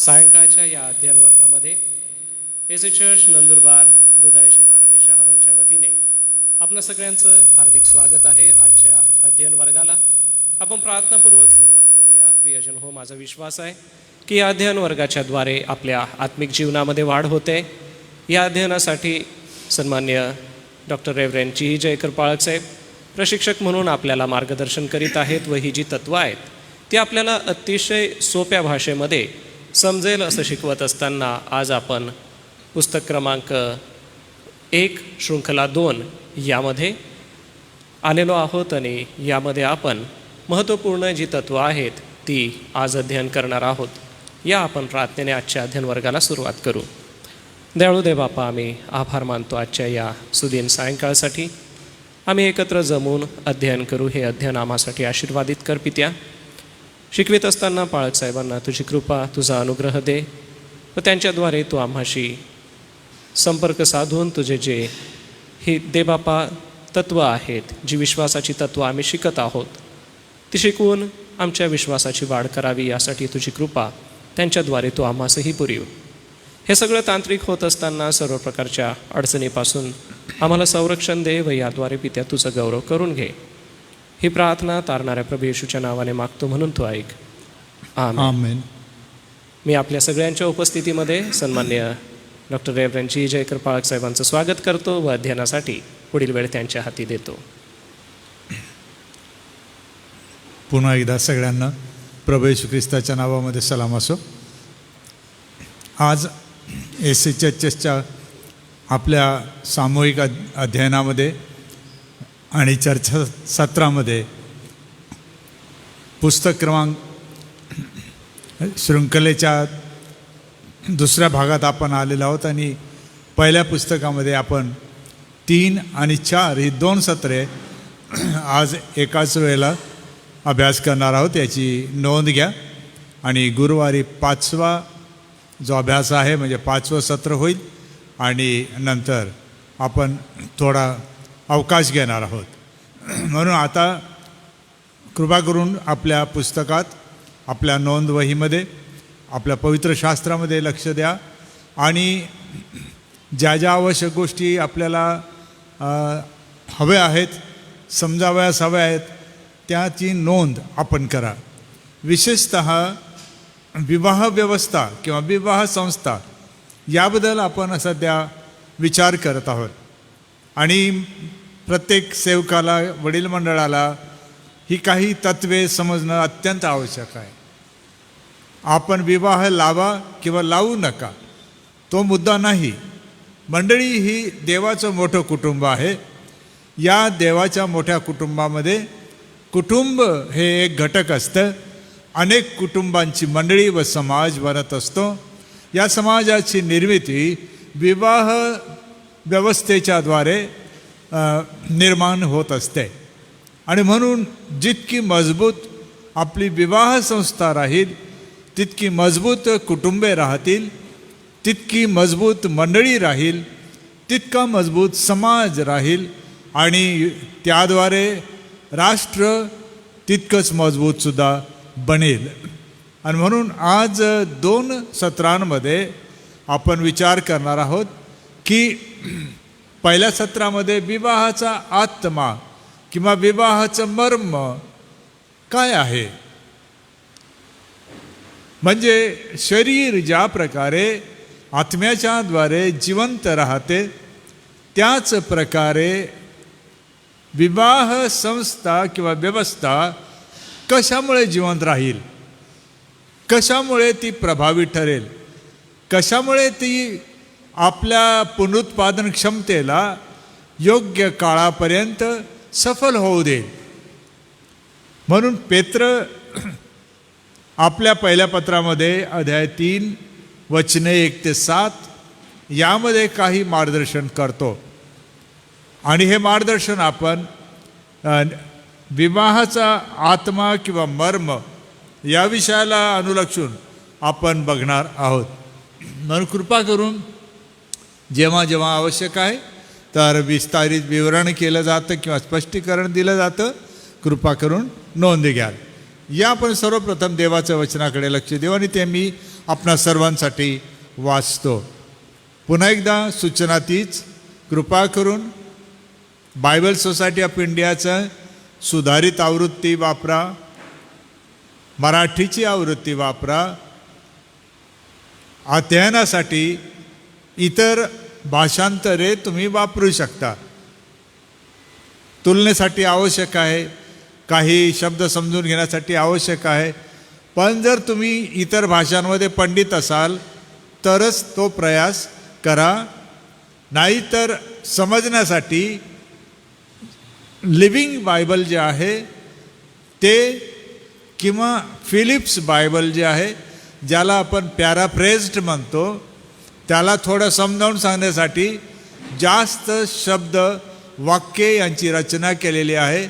सायंकाळच्या या अध्ययन वर्गामध्ये एसी चर्च नंदुरबार, दुधाळी शिवार आणि शहारोनच्या वतीने आपणा सगळ्यांचं हार्दिक स्वागत आहे. आजच्या अध्ययन वर्गाला आपण प्रार्थनापूर्वक सुरुवात करूया. प्रियजन हो, माझा विश्वास आहे की या अध्ययन वर्गाच्या द्वारे आपल्या आत्मिक जीवनामध्ये वाढ होते. या अध्ययनासाठी सन्मान्य डॉक्टर रेव्हरेंड जी जयकर पाळक साहेब प्रशिक्षक म्हणून आपल्याला मार्गदर्शन करीत आहेत व ही जी तत्त्वं आहेत ती आपल्याला अतिशय सोप्या भाषेमध्ये समजेल असं शिकवत असताना आज आपण पुस्तक क्रमांक 1 शृंखला 2 यामध्ये आलेलो आहोत आणि यामध्ये आपण महत्त्वपूर्ण जी तत्त्वं आहेत ती आज अध्ययन करणार आहोत. या आपण प्रार्थनेने आजच्या अध्ययन वर्गाला सुरुवात करू. दयाळू देव बापा, आम्ही आभार मानतो आजच्या या सुदीन सायंकाळसाठी. आम्ही एकत्र जमून अध्ययन करू. हे अध्ययन आम्हासाठी आशीर्वादित कर पित्या. शिकवित असताना पाळक साहेबांना तुझी कृपा, तुझा अनुग्रह दे व त्यांच्याद्वारे तू आम्हाशी संपर्क साधून तुझे जे ही दे बापा तत्त्व आहेत, जी विश्वासाची तत्त्व आम्ही शिकत आहोत ती शिकवून आमच्या विश्वासाची वाढ करावी यासाठी तुझी कृपा त्यांच्याद्वारे तू आम्हासही पुरीव. हे सगळं तांत्रिक होत असताना सर्व प्रकारच्या अडचणीपासून आम्हाला संरक्षण दे व याद्वारे पित्या तुझं गौरव करून घे. ही प्रार्थना तारणाऱ्या प्रभू येशूच्या नावाने मागतो म्हणून तू ऐक. आमेन. मी आपल्या सगळ्यांच्या उपस्थितीमध्ये सन्मान्य डॉक्टर रेव्हरेंड जी जयकर पाळक साहेबांचं स्वागत करतो व अध्ययनासाठी पुढील वेळ त्यांच्या हाती देतो. पुन्हा एकदा सगळ्यांना प्रभू येशू ख्रिस्ताच्या नावामध्ये सलाम असो. आज एसी चर्चच्या आपल्या सामूहिक अध्ययनामध्ये आणि चर्चा सत्रामध्ये पुस्तक क्रमांक शृंखलेच्या दुसऱ्या भागात आपण आलेलो आहोत आणि पहिल्या पुस्तकामध्ये आपण 3 आणि 4 ही 2 सत्रे आज एकाच वेळेला अभ्यास करणार आहोत. याची नोंद घ्या आणि गुरुवारी 5वा जो अभ्यास आहे म्हणजे 5वं सत्र होईल आणि नंतर आपण थोडा अवकाश घेणार आहोत. म्हणून आता कृपा करून आपल्या पुस्तकात, आपल्या नोंदवहीमध्ये, आपल्या पवित्र शास्त्रामध्ये लक्ष द्या आणि ज्या ज्या आवश्यक गोष्टी आपल्याला हव्या आहेत, समजावयास हव्या आहेत, त्याची नोंद आपण करा. विशेषतः विवाह व्यवस्था किंवा विवाह संस्था याबद्दल आपण सध्या विचार करत आहोत आणि प्रत्येक सेवकाला, वडील मंडळाला ही काही तत्त्वे समजणं अत्यंत आवश्यक आहे. आपण विवाह लावा किंवा लावू नका तो मुद्दा नाही. मंडळी ही देवाचं मोठं कुटुंब आहे. या देवाच्या मोठ्या कुटुंबामध्ये कुटुंब हे एक घटक असतं. अनेक कुटुंबांची मंडळी व समाज बनत असतो. या समाजाची निर्मिती विवाह व्यवस्थेच्याद्वारे निर्माण होत असते आणि म्हणून जितकी मजबूत आपली विवाह संस्था राहील, तितकी मजबूत कुटुंबे राहतील, तितकी मजबूत मंडळी राहील, तितका मजबूत समाज राहील आणि त्याद्वारे राष्ट्र तितकंच मजबूतसुद्धा बनेल. आणि म्हणून आज 2 सत्रांमध्ये आपण विचार करणार आहोत की पहिल्या सत्रामध्ये विवाहाचा आत्मा किंवा विवाहाचं मर्म काय आहे. म्हणजे शरीर ज्या प्रकारे आत्म्याच्या द्वारे जिवंत राहते, त्याच प्रकारे विवाह संस्था किंवा व्यवस्था कशामुळे जिवंत राहील, कशामुळे ती प्रभावी ठरेल, कशामुळे ती आपल्या पुनरुत्पादन क्षमतेला योग्य काळापर्यंत सफल होऊ देईल. म्हणून पेत्र आपल्या पहिल्या पत्रामध्ये अध्याय 3 वचने 1 ते 7 यामध्ये काही मार्गदर्शन करतो आणि हे मार्गदर्शन आपण विवाहाचा आत्मा किंवा मर्म या विषयाला अनुलक्षून आपण बघणार आहोत. म्हणून कृपा करून जेव्हा जेव्हा आवश्यक आहे तर विस्तारित विवरण केलं जातं किंवा स्पष्टीकरण दिलं जातं. कृपा करून नोंद घ्याल. या आपण सर्वप्रथम देवाच्या वचनाकडे लक्ष देऊ आणि ते मी आपणा सर्वांसाठी वाचतो. पुन्हा एकदा सूचना तीच, कृपा करून बायबल सोसायटी ऑफ इंडियाचं सुधारित आवृत्ती वापरा, मराठीची आवृत्ती वापरा. अध्ययनासाठी इतर भाषांतरे तुम्ही वापरू शकता. तुलनेसाठी आवश्यक आहे, काही शब्द समजून घेण्यासाठी आवश्यक आहे. पण जर तुम्ही इतर भाषांमध्ये पंडित असाल तरच तो प्रयास करा. नाहीतर समजण्यासाठी लिव्हिंग बायबल जे आहे ते किंवा फिलिप्स बायबल जे आहे, ज्याला आपण पॅराफ्रेज्ड म्हणतो, त्याला थोडं समजावून सांगण्यासाठी जास्त शब्द वाक्ये यांची रचना केलेली आहे.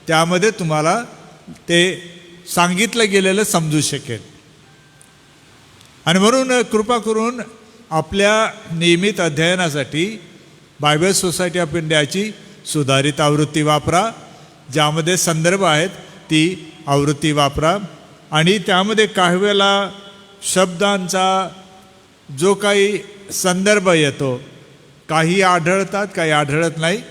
त्यामध्ये तुम्हाला ते सांगितलं गेलेलं समजू शकेल. आणि म्हणून कृपा करून आपल्या नियमित अध्ययनासाठी बायबल सोसायटी ऑफ इंडियाची सुधारित आवृत्ती वापरा. ज्यामध्ये संदर्भ आहेत ती आवृत्ती वापरा. आणि त्यामध्ये काही वेळेला शब्दांचा जो काही संदर्भ येतो, काही आढळतात काही आढळत नाही,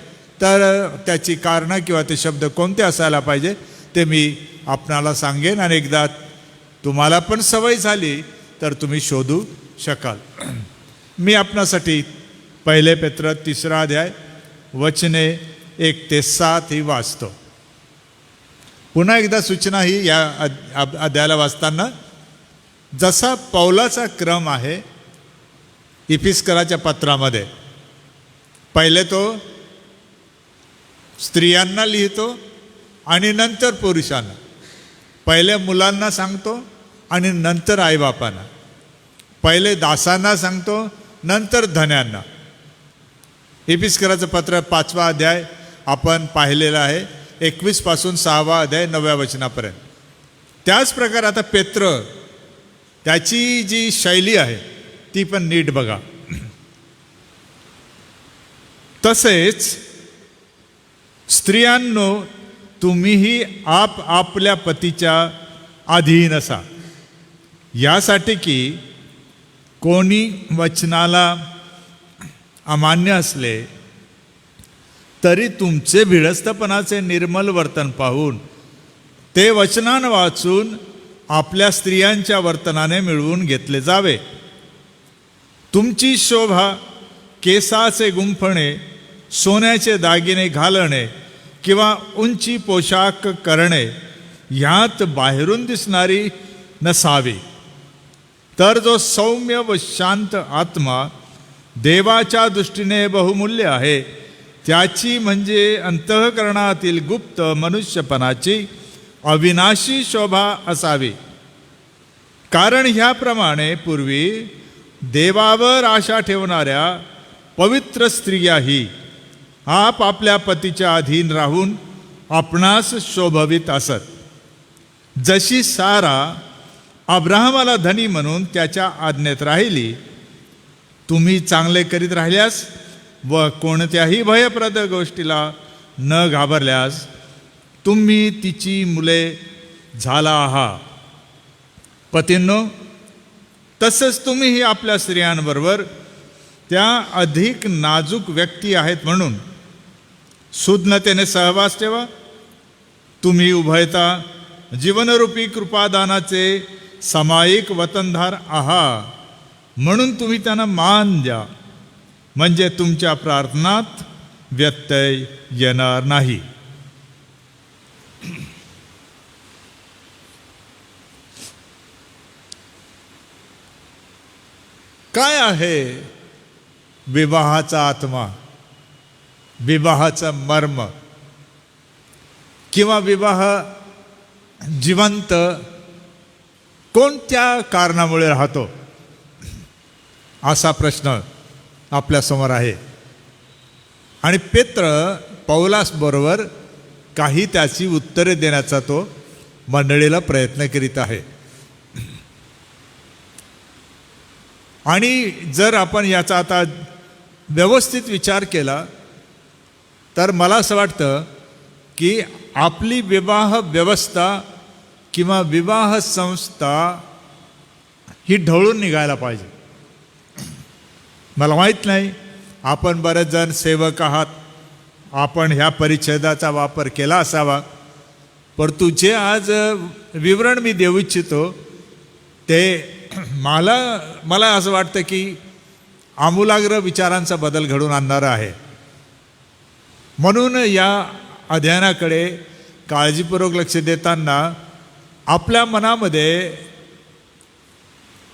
तर त्याची कारणं किंवा ते शब्द कोणते असायला पाहिजे ते मी आपणाला सांगेन. आणि एकदा तुम्हाला पण सवय झाली तर तुम्ही शोधू शकाल. मी आपणासाठी 1 पेत्र 3 अध्याय वचने 1 ते 7 ही वाचतो. पुन्हा एकदा सूचना ही या अध्यायाला वाचताना, जसा पौलाचा क्रम आहे इफिस्कराच्या पत्रामध्ये, पहिले तो स्त्रियांना लिहितो आणि नंतर पुरुषांना. पहिले मुलांना सांगतो आणि नंतर आईबापांना. पहिले दासांना सांगतो, नंतर धन्यांना. इफिस्कराचं पत्र 5वा अध्याय आपण पाहिलेलं आहे, 21 पासून 6वा अध्याय 9व्या वचनापर्यंत. त्याच प्रकारे आता पेत्र, त्याची जी शैली आहे ती पण नीट बघा. तसेच स्त्रियांनो, तुम्हीही आपल्या पतीच्या अधीन असा, यासाठी की कोणी वचनाला अमान्य असले तरी तुमचे भिडस्तपणाचे निर्मल वर्तन पाहून ते वचनानं वाचून आपल्या स्त्रियांच्या वर्तनाने मिळवून घेतले जावे. तुमची शोभा केसाचे गुंफणे, सोन्याचे दागिने घालणे किंवा उंची पोशाख करणे ह्यात बाहेरून दिसणारी नसावी, तर जो सौम्य व शांत आत्मा देवाच्या दृष्टीने बहुमूल्य आहे, त्याची म्हणजे अंतःकरणातील गुप्त मनुष्यपणाची अविनाशी शोभा असावी. कारण ह्याप्रमाणे पूर्वी देवावर आशा ठेवणाऱ्या पवित्र स्त्रियाही आपल्या पतीच्या अधीन राहून आपणास शोभवित असत. जशी सारा अब्राहमाला धनी म्हणून त्याच्या आज्ञेत राहिली, तुम्ही चांगले करीत राहिल्यास व कोणत्याही भयप्रद गोष्टीला न घाबरल्यास तुम्ही तिची मुले झाला आहात. पतींनो, तसंच तुम्हीही आपल्या स्त्रियांबरोबर त्या अधिक नाजूक व्यक्ती आहेत म्हणून सुज्ञतेने सहवास ठेवा. तुम्ही उभयता जीवनरूपी कृपादानाचे सामायिक वतनदार आहात, म्हणून तुम्ही त्यांना मान द्या, म्हणजे तुमच्या प्रार्थनात व्यत्यय येणार नाही. काय आहे विवाहाचा आत्मा, विवाहाचा मर्म, किंवा विवाह जिवंत कोणत्या कारणामुळे राहतो, असा प्रश्न आपल्यासमोर आहे. आणि पेत्र पौलासबरोबर काही त्याची उत्तरे देण्याचा तो मंडळीला प्रयत्न करीत आहे. आणि जर आपण याचा आता व्यवस्थित विचार केला तर मला असं वाटतं की आपली विवाह व्यवस्था किंवा विवाह संस्था ही ढवळून निघायला पाहिजे. मला माहीत नाही, आपण बरेच जण सेवक आहात, आपण ह्या परिच्छेदाचा वापर केला असावा, परंतु जे आज विवरण मी देऊ इच्छितो ते मला असं वाटतं की आमूलाग्र विचारांचा बदल घडवून आणणारं आहे. म्हणून या अध्ययनाकडे काळजीपूर्वक लक्ष देताना आपल्या मनामध्ये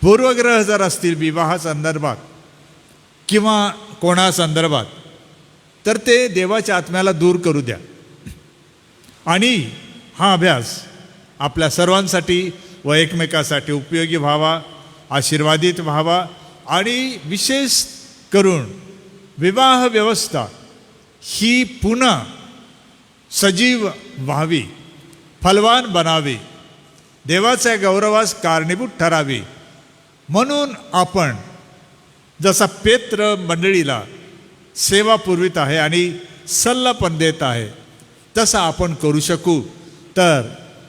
पूर्वग्रह जर असतील विवाहासंदर्भात किंवा कोणासंदर्भात, तर ते देवाच्या आत्म्याला दूर करू द्या. आणि हा अभ्यास आपल्या सर्वांसाठी व एकमेकासाठी उपयोगी व्हावा, आशीर्वादित व्हावा आणि विशेष करून विवाह व्यवस्था ही पुन्हा सजीव व्हावी, फलवान बनावी, देवाच्या गौरवास कारणीभूत ठरावी. म्हणून आपण जसा पेत्र मंडळीला सेवा पुरवित आहे आणि सल्ला पण देत आहे, तसा आपण करू शकू तर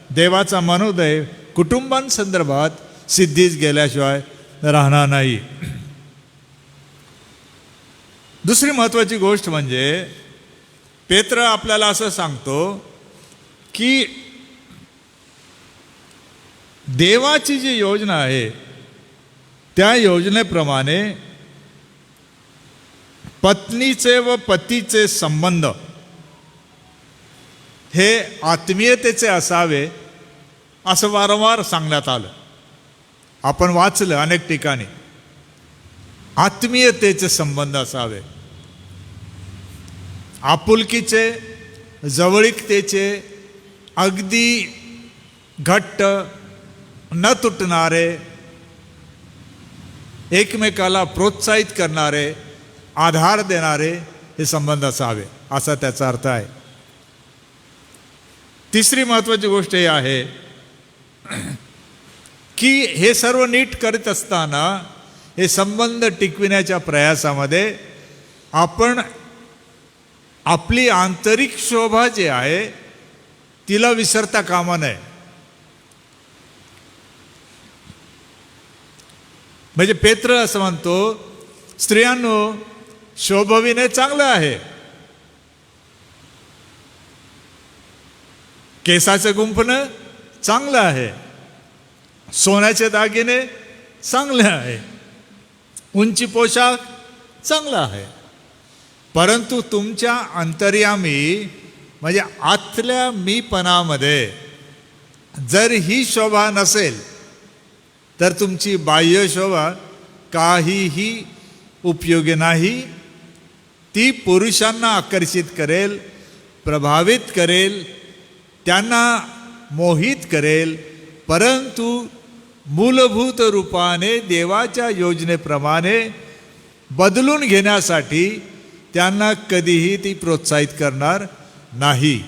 देवाचा मनोदय कुटुंबांसंदर्भात सिद्धीस गेल्याशिवाय राहणार नाही. दुसरी महत्त्वाची गोष्ट म्हणजे पेत्र आपल्याला असं सांगतो की देवाची जी योजना आहे त्या योजनेप्रमाणे पत्नीचे व पतीचे संबंध हे आत्मीयतेचे असावे असं वारंवार सांगण्यात आलं. आपण वाचलं अनेक ठिकाणी, आत्मीयतेचे संबंध असावे, आपुलकीचे, जवळीकतेचे, अगदी घट्ट न तुटणारे, एकमेकाला प्रोत्साहित करणारे, आधार देणारे हे संबंध असावे असा त्याचा अर्थ आहे. तिसरी महत्त्वाची गोष्ट ही आहे की हे सर्व नीट करीत असताना हे संबंध टिकविण्याच्या प्रयासामध्ये आपण आपली आंतरिक शोभा जी आहे तिला विसरता कामा नये. म्हणजे पेत्र असं म्हणतो, स्त्रियांनो शोभविणे चांगलं आहे, केसाचं गुंफणं चांगलं आहे, सोन्याचे दागिने चांगले आहे, उंची पोशाख चांगला आहे, परंतु तुमच्या अंतर्यामी म्हणजे आतल्या मीपणामध्ये जर ही शोभा नसेल तर तुमची बाह्य शोभा काहीही उपयोगी नाही. ती पुरुषांना आकर्षित करेल, प्रभावित करेल, त्यांना मोहित करेल, परंतु मूलभूत रूपाने देवाच्या योजनेप्रमाणे बदलून घेण्यासाठी त्यांना कधीही ती प्रोत्साहित करणार नाही.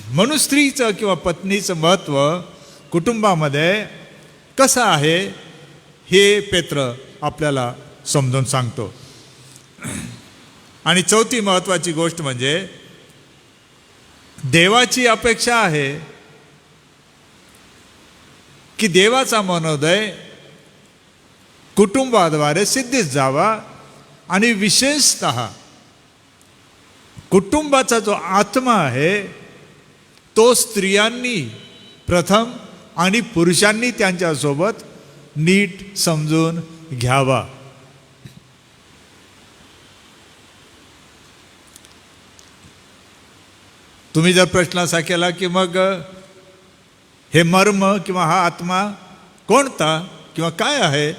म्हणून स्त्रीचं किंवा पत्नीचं महत्त्व कुटुंबामध्ये कसं आहे हे पेत्र आपल्याला समजून सांगतो. आणि चौथी महत्त्वाची गोष्ट म्हणजे देवाची अपेक्षा आहे की देवाचा मनोदय कुटुंबाद्वारे सिद्धीस जावा आणि विशेषतः कुटुंबाचा जो आत्मा आहे तो स्त्रियांनी प्रथम आणि पुरुषांनी त्यांच्यासोबत नीट समजून घ्यावा. तुम्ही जर प्रश्न असा केला की मग हे मर्म किंवा हा आत्मा कोणता किंवा काय आहे,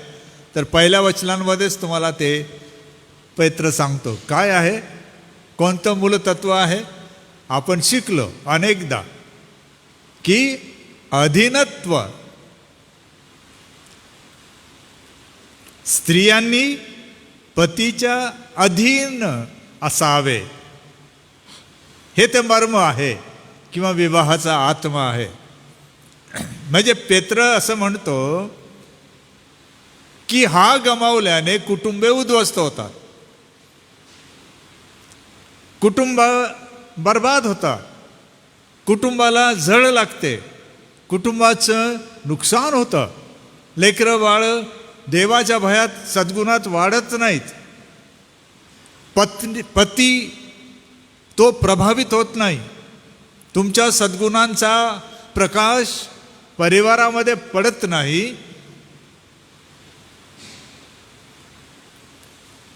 तर पहिल्या वचनांमध्येच तुम्हाला ते पेत्र सांगतो काय आहे, कोणतं मूलतत्व आहे. आपण शिकलो अनेकदा की अधीनत्व, स्त्रियांनी पतीच्या अधीन असावे, हे ते मर्म आहे किंवा विवाहाचा आत्मा आहे. म्हणजे पेत्र असं म्हणतो की हा गमावल्याने कुटुंबे उद्ध्वस्त होतात, कुटुंब बर्बाद होतात, कुटुंबाला झळ लागते, कुटुंबाचं नुकसान होतं. लेकरं बाळं देवाच्या भयात सद्गुणात वाढत नाहीत. पती तो प्रभावित होत नाही. तुमच्या सद्गुणांचा प्रकाश परिवारामध्ये पडत नाही.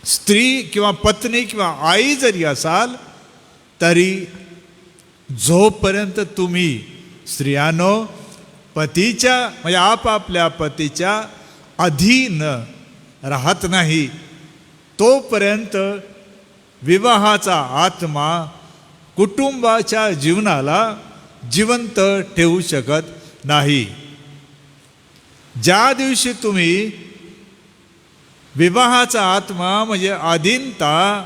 स्त्री किंवा पत्नी किंवा आई जरी असाल तरी जोपर्यंत तुम्ही स्त्रियांनो पतीच्या म्हणजे आपापल्या पतीच्या अधीन राहत नाही तोपर्यंत विवाहाचा आत्मा कुटुंबाच्या जीवनाला जिवंत ठेवू शकत नाही. ज्या दिवशी तुम्ही विवाहाचा आत्मा म्हणजे अधीनता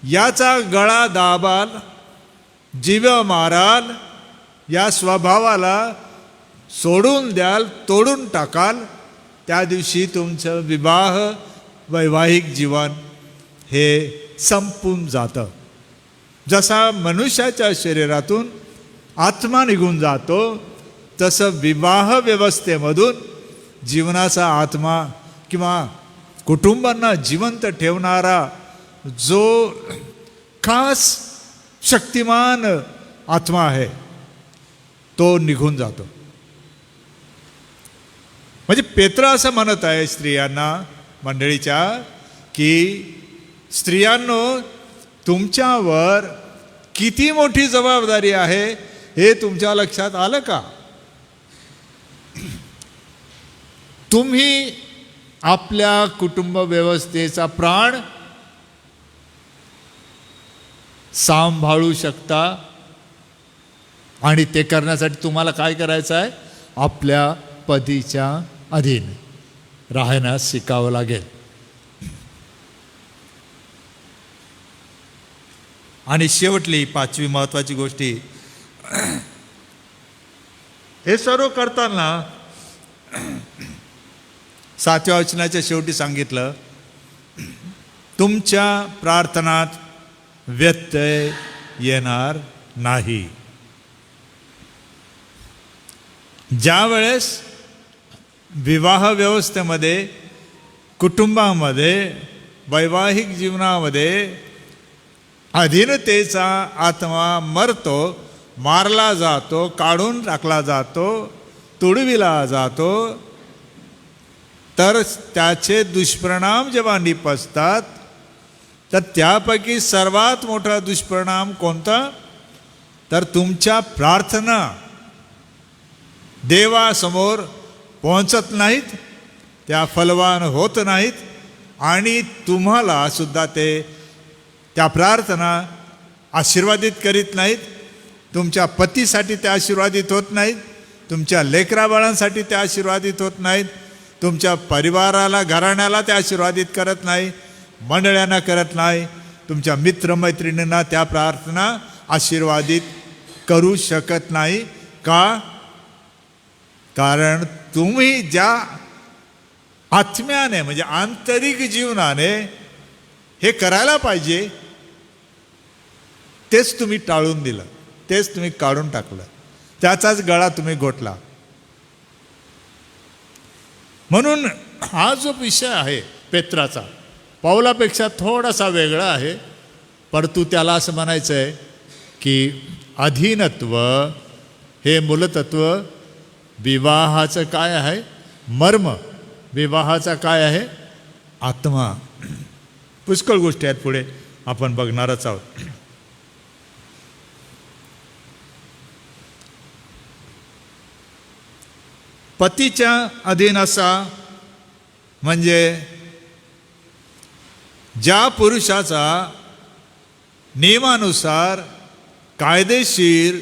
याचा गळा दाबाल, जीव माराल, या स्वभावाला सोडून द्याल, तोडून टाकाल, त्या दिवशी तुमचं वैवाहिक जीवन हे संपून जातं. जसा मनुष्याच्या शरीरातून आत्मा निघून जातो तसं विवाह व्यवस्थेमधून जीवनाचा आत्मा किंवा कुटुंबांना जिवंत ठेवणारा जो खास शक्तिमान आत्मा आहे तो निघून जातो. म्हणजे पेत्र असं म्हणत आहे स्त्रियांना, मंडळीच्या, की स्त्रियांनो तुमच्यावर किती मोठी जबाबदारी आहे हे तुमच्या लक्षात आलं का? तुम्ही आपल्या कुटुंब व्यवस्थेचा प्राण सांभाळू शकता आणि ते करण्यासाठी तुम्हाला काय करायचं आहे? आपल्या पतीच्या अधीन राहण्यास शिकावं लागेल. आणि शेवटली पाचवी महत्त्वाची गोष्टी, हे सर्व करताना 7व्या वचनाच्या शेवटी सांगितलं, तुमच्या प्रार्थनात व्यत्यय येणार नाही. ज्या वेळेस विवाह व्यवस्थेमध्ये, कुटुंबामध्ये, वैवाहिक जीवनामध्ये अधीनतेचा आत्मा मरतो, मारला जातो, काढून टाकला जातो, तुडविला जातो, तर त्याचे दुष्परिणाम जेव्हा निपजतात तर त्यापैकी सर्वात मोठा दुष्परिणाम कोणता? तर तुमच्या प्रार्थना देवासमोर पोहोचत नाहीत, त्या फलवान होत नाहीत आणि तुम्हाला सुद्धा त्या प्रार्थना आशीर्वादित करीत नाहीत. तुमच्या पतीसाठी त्या आशीर्वादित होत नाहीत, तुमच्या लेकराबाळांसाठी त्या आशीर्वादित होत नाहीत, तुमच्या परिवाराला, घराण्याला त्या आशीर्वादित करत नाही, मंडळ्यांना करत नाही, तुमच्या मित्रमैत्रिणींना त्या प्रार्थना आशीर्वादित करू शकत नाही. का? कारण तुम्ही ज्या आत्म्याने म्हणजे आंतरिक जीवनाने हे करायला पाहिजे तेच तुम्ही टाळून दिलं, तेच तुम्ही काढून टाकलं, त्याचाच गळा तुम्ही घोटला. म्हणून हा जो विषय आहे पेत्राचा पौलापेक्षा थोडासा वेगळा आहे, परंतु त्याला असं म्हणायचं आहे की अधीनत्व हे मूलतत्व विवाहाचं काय आहे? मर्म. विवाहाचा काय आहे? आत्मा. पुष्कळ गोष्टी आहेत, पुढे आपण बघणारच आहोत. पतीच्या अधीन असा म्हणजे ज्या पुरुषाचा नियमानुसार कायदेशीर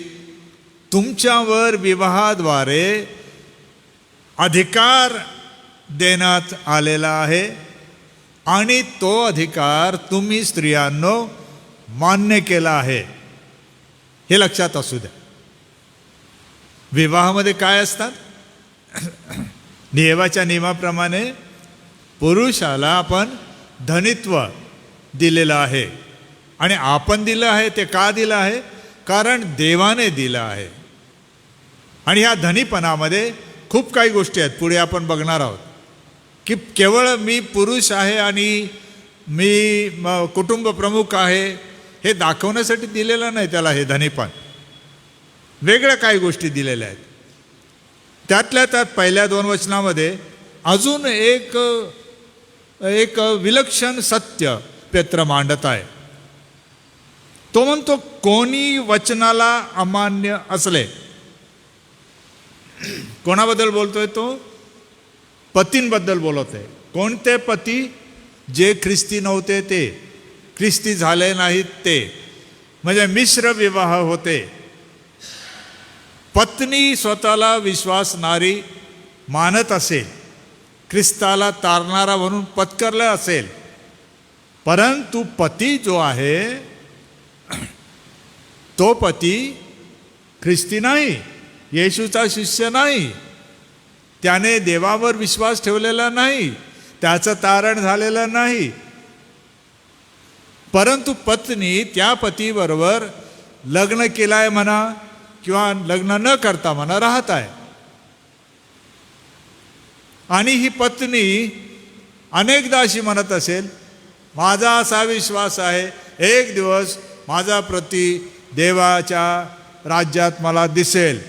तुमच्यावर विवाहाद्वारे अधिकार देण्यात आलेला आहे आणि तो अधिकार तुम्ही स्त्रियांनो मान्य केला आहे, हे लक्षात असू द्या. विवाहामध्ये काय असतात? देवाच्या नियमाप्रमाणे पुरुषाला आपण धनित्व दिलेलं आहे आणि आपण दिलं आहे. ते का दिलं आहे? कारण देवाने दिलं आहे. आणि ह्या धनीपणामध्ये खूप काही गोष्टी आहेत, पुढे आपण बघणार आहोत की केवळ मी पुरुष आहे आणि मी कुटुंब प्रमुख आहे हे दाखवण्यासाठी दिलेलं नाही त्याला हे धनीपण. वेगळ्या काही गोष्टी दिलेल्या आहेत. त्यातल्या त्यात पहिल्या 2 वचनामध्ये अजून एक विलक्षण सत्य पेत्र मांडत आहे. तो म्हणतो कोणी वचनाला अमान्य असले. कोणाबद्दल बोलतोय तो? पतींबद्दल बोलत आहे. कोणते पती? जे ख्रिस्ती नव्हते ते, ख्रिस्ती झाले नाहीत ते, म्हणजे मिश्र विवाह होते. पत्नी स्वतःला विश्वासणारी मानत असेल, ख्रिस्ताला तारणारा म्हणून पत्करला असेल, परंतु पती जो आहे तो पती ख्रिस्ती नाही, येशूचा शिष्य नाही, त्याने देवावर विश्वास ठेवलेला नाही, त्याचं तारण झालेलं नाही. परंतु पत्नी त्या पतीबरोबर लग्न केलाय म्हणा किंवा लग्न न करता म्हणा राहत आहे. आणि ही पत्नी अनेकदा अशी म्हणत असेल, माझा असा विश्वास आहे एक दिवस माझा पती देवाच्या राज्यात मला दिसेल.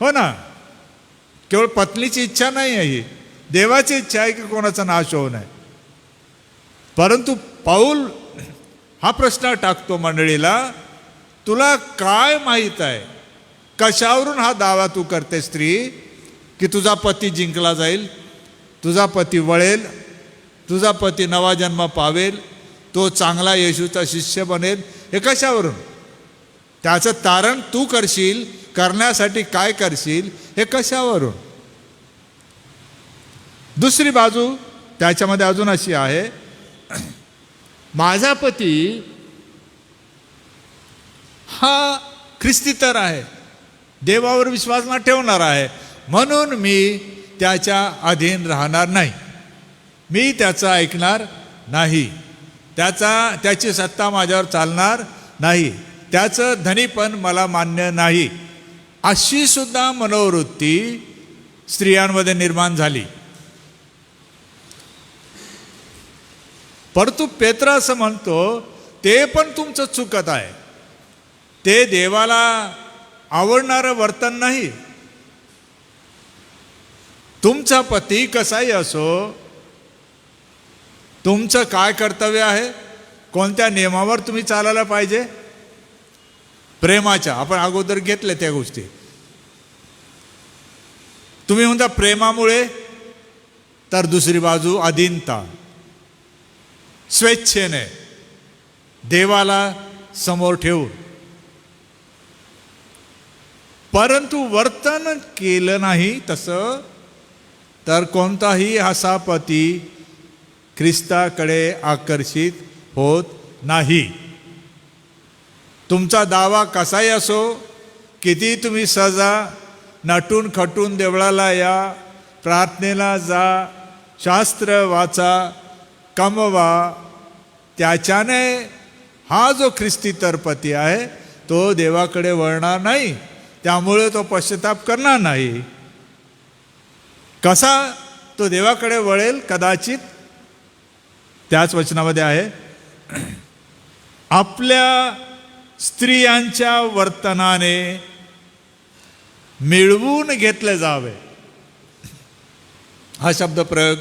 हो ना, केवळ पत्नीची इच्छा नाही आहे, ही देवाची इच्छा आहे की कोणाचा नाश होऊ नये. परंतु पाऊल हा प्रश्न टाकतो मंडळीला, तुला काय माहीत आहे, कशावरून हा दावा तू करते स्त्री की तुझा पती जिंकला जाईल, तुझा पती वळेल, तुझा पती नवा जन्म पावेल, तो चांगला येशूचा शिष्य बनेल? हे कशावरून? त्याचं तारण तू करशील, करण्यासाठी काय करशील हे कशावरून? दुसरी बाजू त्याच्यामध्ये अजून अशी आहे, माझा पती हा ख्रिस्ती तर आहे, देवावर विश्वास न ठेवणार आहे, म्हणून मी त्याच्या अधीन राहणार नाही, मी त्याचं ऐकणार नाही, त्याची सत्ता माझ्यावर चालणार नाही, त्याचं धनीपण मला मान्य नाही. अशी सुद्धा मनोवृत्ती स्त्रियांमध्ये निर्माण झाली. परंतु पेत्र असं म्हणतो ते पण तुमचं चुकत आहे. ते देवाला आवडणारं वर्तन नाही. तुमचा पती कसाही असो, तुमचं काय कर्तव्य आहे, कोणत्या नियमावर तुम्ही चालायला पाहिजे? प्रेमाच्या. आपण अगोदर घेतल्या त्या गोष्टी. तुम्ही म्हणता प्रेमामुळे, तर दुसरी बाजू अधीनता, स्वेच्छेने देवाला समोर ठेवून. परंतु वर्तन केलं नाही तसं, तर कोणताही असा पती ख्रिस्ताकडे आकर्षित होत नाही. तुमचा दावा कसाही असो, किती तुम्ही सजा, नटून खटून देवळाला या, प्रार्थनेला जा, शास्त्र वाचा, कमवा, त्याच्याने हा जो ख्रिस्ती तर पती आहे तो देवाकडे वळणार नाही, त्यामुळे तो पश्चाताप करणार नाही. कसा तो देवाकडे वळेल? कदाचित त्याच वचनामध्ये आहे, आपल्या स्त्रियांच्या वर्तनाने मिळवून घेतले जावे. हा शब्द प्रयोग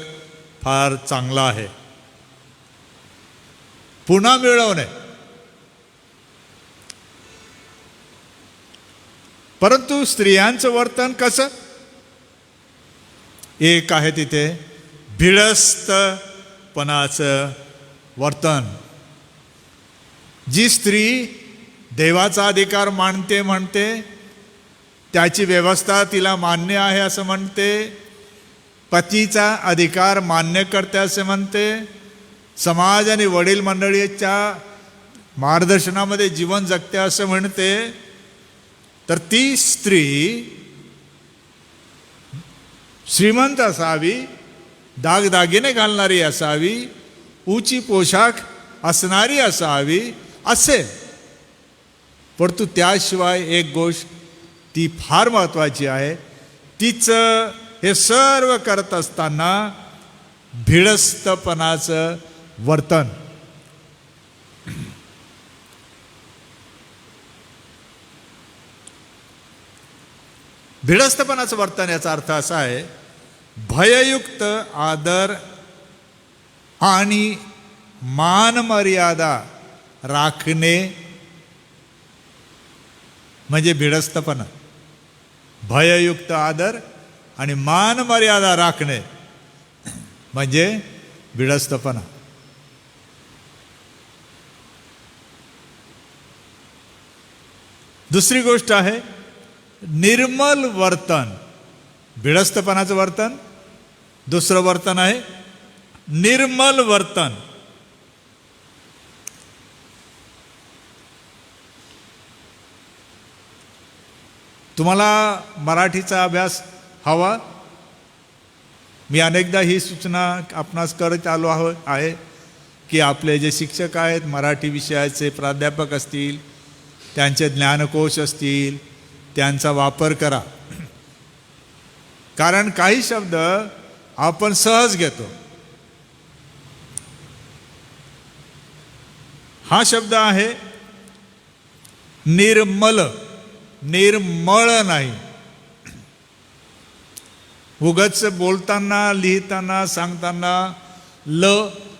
फार चांगला आहे. पुन्हा मिळवणे. परंतु स्त्रियांचं वर्तन कसं? एक आहे तिथे भिडस्तपणाचं वर्तन. जी स्त्री देवाचा अधिकार मानते म्हणते, त्याची व्यवस्था तिला मान्य आहे असं म्हणते, पतीचा अधिकार मान्य करते असे म्हणते, समाज आणि वडील मंडळीच्या मार्गदर्शनामध्ये जीवन जगते असं म्हणते, तर ती स्त्री श्रीमंत असावी, दागदागिने घालणारी असावी, ऊंची पोशाख असणारी असावी असेल. परंतु त्याशिवाय एक गोष्ट ती फार महत्त्वाची आहे. तिचं हे सर्व करत असताना भिडस्तपणाचं वर्तन. भिडस्तपणाचं वर्तन याचा अर्थ असा आहे, भययुक्त आदर आणि मान मर्यादा राखणे म्हणजे भिडस्तपणा. भययुक्त आदर आणि मान मर्यादा राखणे म्हणजे भिडस्तपणा. दुसरी गोष्ट आहे निर्मल वर्तन. भिडस्तपणाचं वर्तन. दुसरं वर्तन आहे निर्मल वर्तन. तुम्हाला मराठीचा अभ्यास हवा. मी अनेकदा ही सूचना आपणास करत आलो आहे की आपले जे शिक्षक आहेत, मराठी विषयाचे प्राध्यापक असतील, त्यांचे ज्ञानकोश असतील, त्यांचा वापर करा. कारण काही शब्द आपण सहज घेतो. हा शब्द आहे निर्मल. निर्मळ नाही. उगाच बोलताना, लिहिताना, सांगताना ल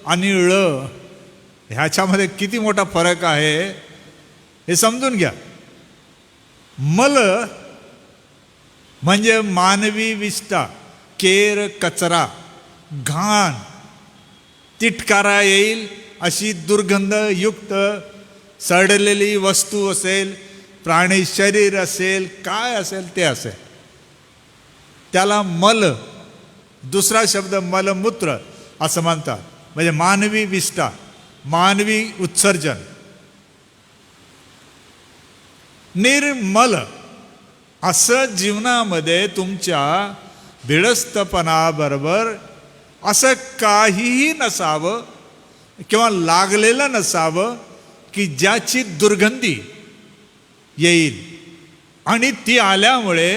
आणि ळ ह्याच्यामध्ये किती मोठा फरक आहे हे समजून घ्या. मल म्हणजे मानवी विष्ठा, केर, कचरा, घाण, तिटकारा येईल अशी दुर्गंधयुक्त सडलेली वस्तू असेल, प्राणी शरीर असेल, काय असेल ते असेल, त्याला मल. दुसरा शब्द मलमूत्र असं म्हणतात. म्हणजे मानवी विष्ठा, मानवी उत्सर्जन. निर्मल असं जीवनामध्ये तुमच्या भिडस्तपणाबरोबर असं काहीही नसावं किंवा लागलेलं नसावं की ज्याची दुर्गंधी येईल आणि ती आल्यामुळे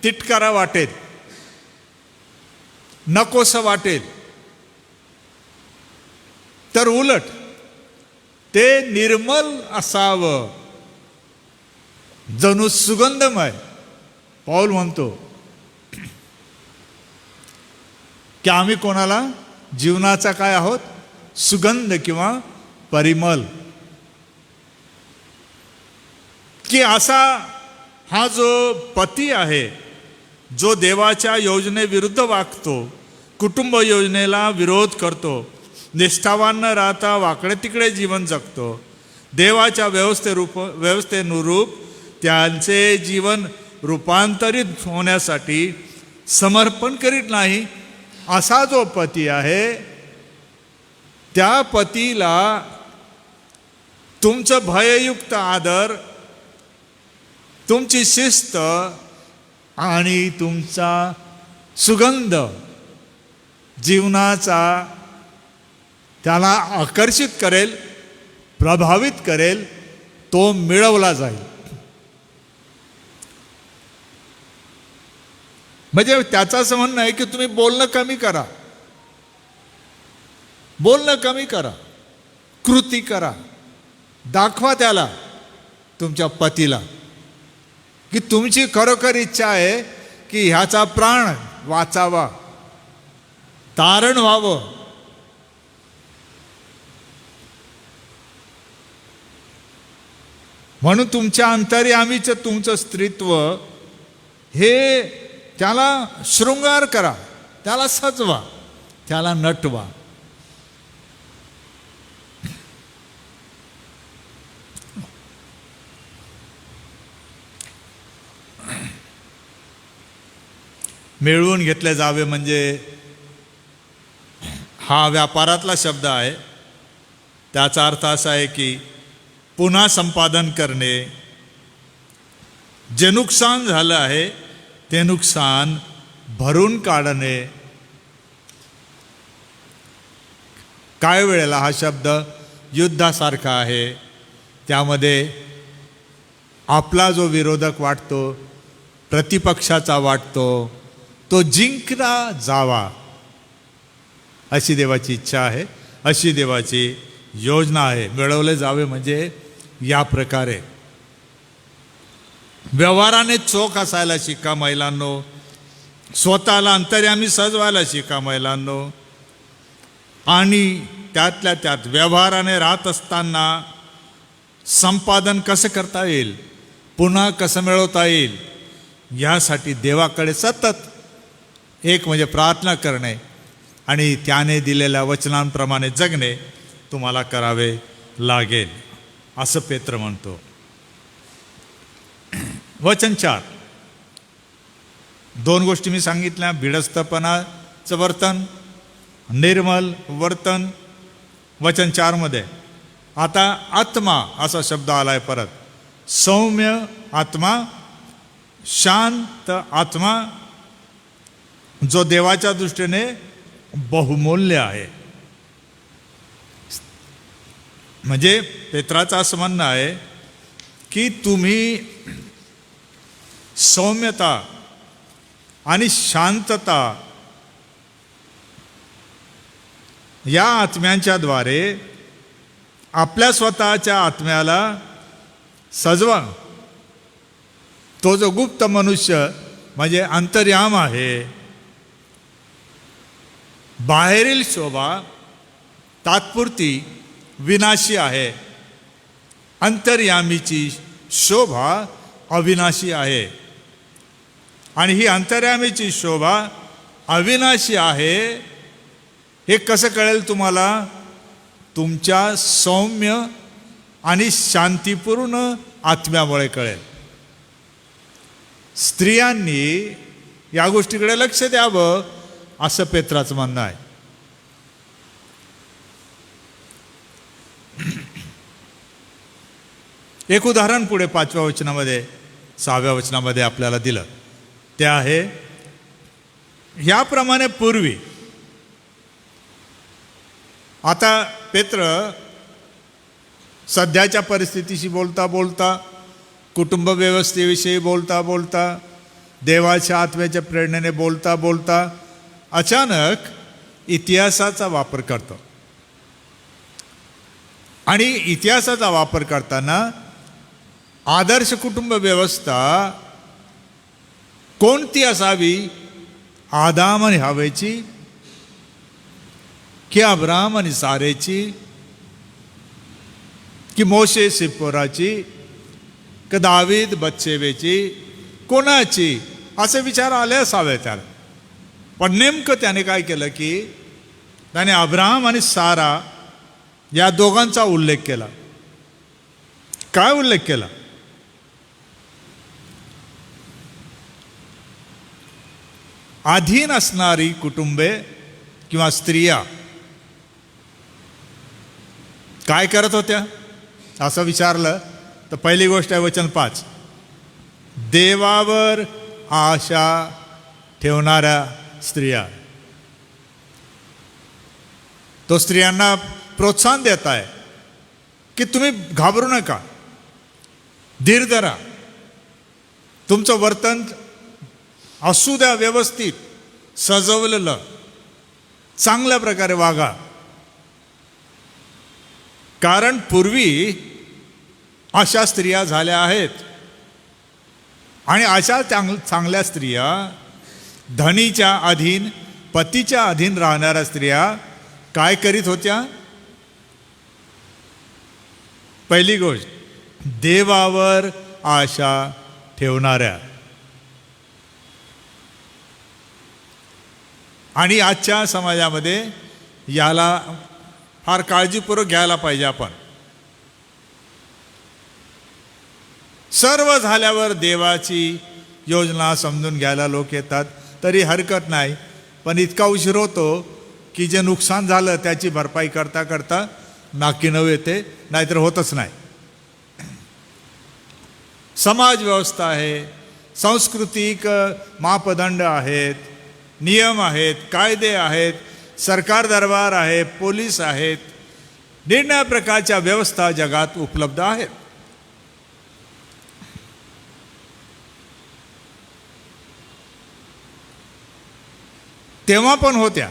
तिटकारा वाटेल, नकोसं वाटेल. तर उलट ते निर्मल असावं, जणू सुगंधमय. पौल म्हणतो की आम्ही कोणाला जीवनाचा काय आहोत, सुगंध किंवा परिमल. की असा हा जो पती आहे, जो देवाच्या योजनेविरुद्ध वागतो, कुटुंब योजनेला विरोध करतो, निष्ठावान न राहता वाकडे तिकडे जीवन जगतो, देवाच्या व्यवस्थेनुरूप त्यांचे जीवन रूपांतरित होण्यासाठी समर्पण करीत नाही, असा जो पती आहे, त्या पतीला तुमचं भययुक्त आदर, तुमची शिस्त आणि तुमचा सुगंध जीवनाचा त्याला आकर्षित करेल, प्रभावित करेल, तो मिळवला जाईल. म्हणजे त्याचं असं म्हणणं आहे की तुम्ही बोलणं कमी करा, बोलणं कमी करा, कृती करा. दाखवा त्याला, तुमच्या पतीला, की तुमची खरोखर इच्छा आहे की ह्याचा प्राण वाचावा, तारण व्हावं. म्हणून तुमच्या अंतर्यामीचं तुमचं स्त्रीत्व हे त्याला शृंगार करा, त्याला सजवा, त्याला नटवा. मिळवून घेतले जावे म्हणजे हा व्यापारातला शब्द आहे. त्याचा अर्थ असा आहे की पुन्हा संपादन करणे, जे नुकसान झालं आहे ते नुकसान भरून काढणे. काही वेळेला हा शब्द युद्धासारखा आहे. त्यामध्ये आपला जो विरोधक वाटतो प्रतिपक्षाचा वाटतो तो जिंकला जावा, अशी देवाची इच्छा आहे, अशी देवाची योजना आहे. मिळवले जावे म्हणजे या प्रकारे व्यवहाराने चोख असायला शिका महिलांनो, स्वतःला अंतर्यामी सजवायला शिका महिलांनो, आणि त्यातल्या त्यात व्यवहाराने राहत असताना संपादन कसं करता येईल, पुन्हा कसं मिळवता येईल, यासाठी देवाकडे सतत एक म्हणजे प्रार्थना करणे आणि त्याने दिलेल्या वचनांप्रमाणे जगणे तुम्हाला करावे लागेल, असं पेत्र म्हणतो. वचन 4, 2 गोष्टी मी सांगितल्या, भिडस्तपणाचं वर्तन, निर्मल वर्तन. वचन 4 मध्ये आता आत्मा असा शब्द आलाय परत. सौम्य आत्मा, शांत आत्मा, जो देवाच्या दृष्टीने बहुमूल्य आहे. म्हणजे पेत्राचं असं म्हणणं आहे की तुम्ही सौम्यता आणि शांतता या आत्म्यांच्या द्वारे आपल्या स्वतःच्या आत्म्याला सजवा. तो जो गुप्त मनुष्य म्हणजे अंतर्याम आहे, बाहेरील शोभा तात्पुरती विनाशी आहे, अंतर्यामीची शोभा अविनाशी आहे. आणि ही अंतर्यामीची शोभा अविनाशी आहे हे कसं कळेल तुम्हाला? तुमच्या सौम्य आणि शांतीपूर्ण आत्म्यामुळे कळेल. स्त्रियांनी या गोष्टीकडे लक्ष द्यावं असं पेत्राचं म्हणणं आहे. एक उदाहरण पुढे 5व्या वचनामध्ये 6व्या वचनामध्ये आपल्याला दिलं, ते आहे याप्रमाणे पूर्वी. आता पेत्र सध्याच्या परिस्थितीशी बोलता बोलता, कुटुंब व्यवस्थेविषयी बोलता बोलता, देवाच्या आत्म्याच्या प्रेरणेने बोलता बोलता अचानक इतिहासाचा वापर करतो. आणि इतिहासाचा वापर करताना आदर्श कुटुंब व्यवस्था कोणती असावी? आदाम आणि हवेची, की अब्राम आणि सारेची, की मोशे सिप्पोराची, की दावीद बत्शेबेची, कोणाची, असे विचार आले असावे त्याला. पण नेमकं त्याने काय केलं की त्याने अब्राम आणि सारा या दोघांचा उल्लेख केला. काय उल्लेख केला? अधीन असणारी कुटुंबे किंवा स्त्रिया काय करत होत्या असं विचारलं तर पहिली गोष्ट आहे वचन 5, देवावर आशा ठेवणाऱ्या स्त्रिया. तो स्त्रियांना प्रोत्साहन देत आहे की तुम्ही घाबरू नका, धीर धरा, तुमचं वर्तन असू द्या व्यवस्थित, सजवलेलं, चांगल्या प्रकारे वागा. कारण पूर्वी अशा स्त्रिया झाल्या आहेत. आणि अशा चांगल्या स्त्रिया, धनीच्या अधीन, पतीच्या अधीन राहणाऱ्या स्त्रिया काय करीत होत्या? पहिली गोष्ट, देवावर आशा ठेवणाऱ्या. आणि आजच्या समाजामध्ये याला फार काळजीपूर्वक घ्यायला पाहिजे आपण. सर्व झाल्यावर देवाची योजना समजून घ्यायला लोक येतात, तरी हरकत नाही. पण इतका उशीर होतो की जे नुकसान झालं त्याची भरपाई करता करता नाकी नऊ येते, नाहीतर होतच नाही. समाज व्यवस्था आहे, सांस्कृतिक मापदंड आहेत, नियम आहेत, कायदे आहेत, सरकार दरबार आहे, पोलीस आहेत, निरनिराळ्या प्रकारच्या व्यवस्था जगात उपलब्ध आहेत. तेव्हा पण होत्या,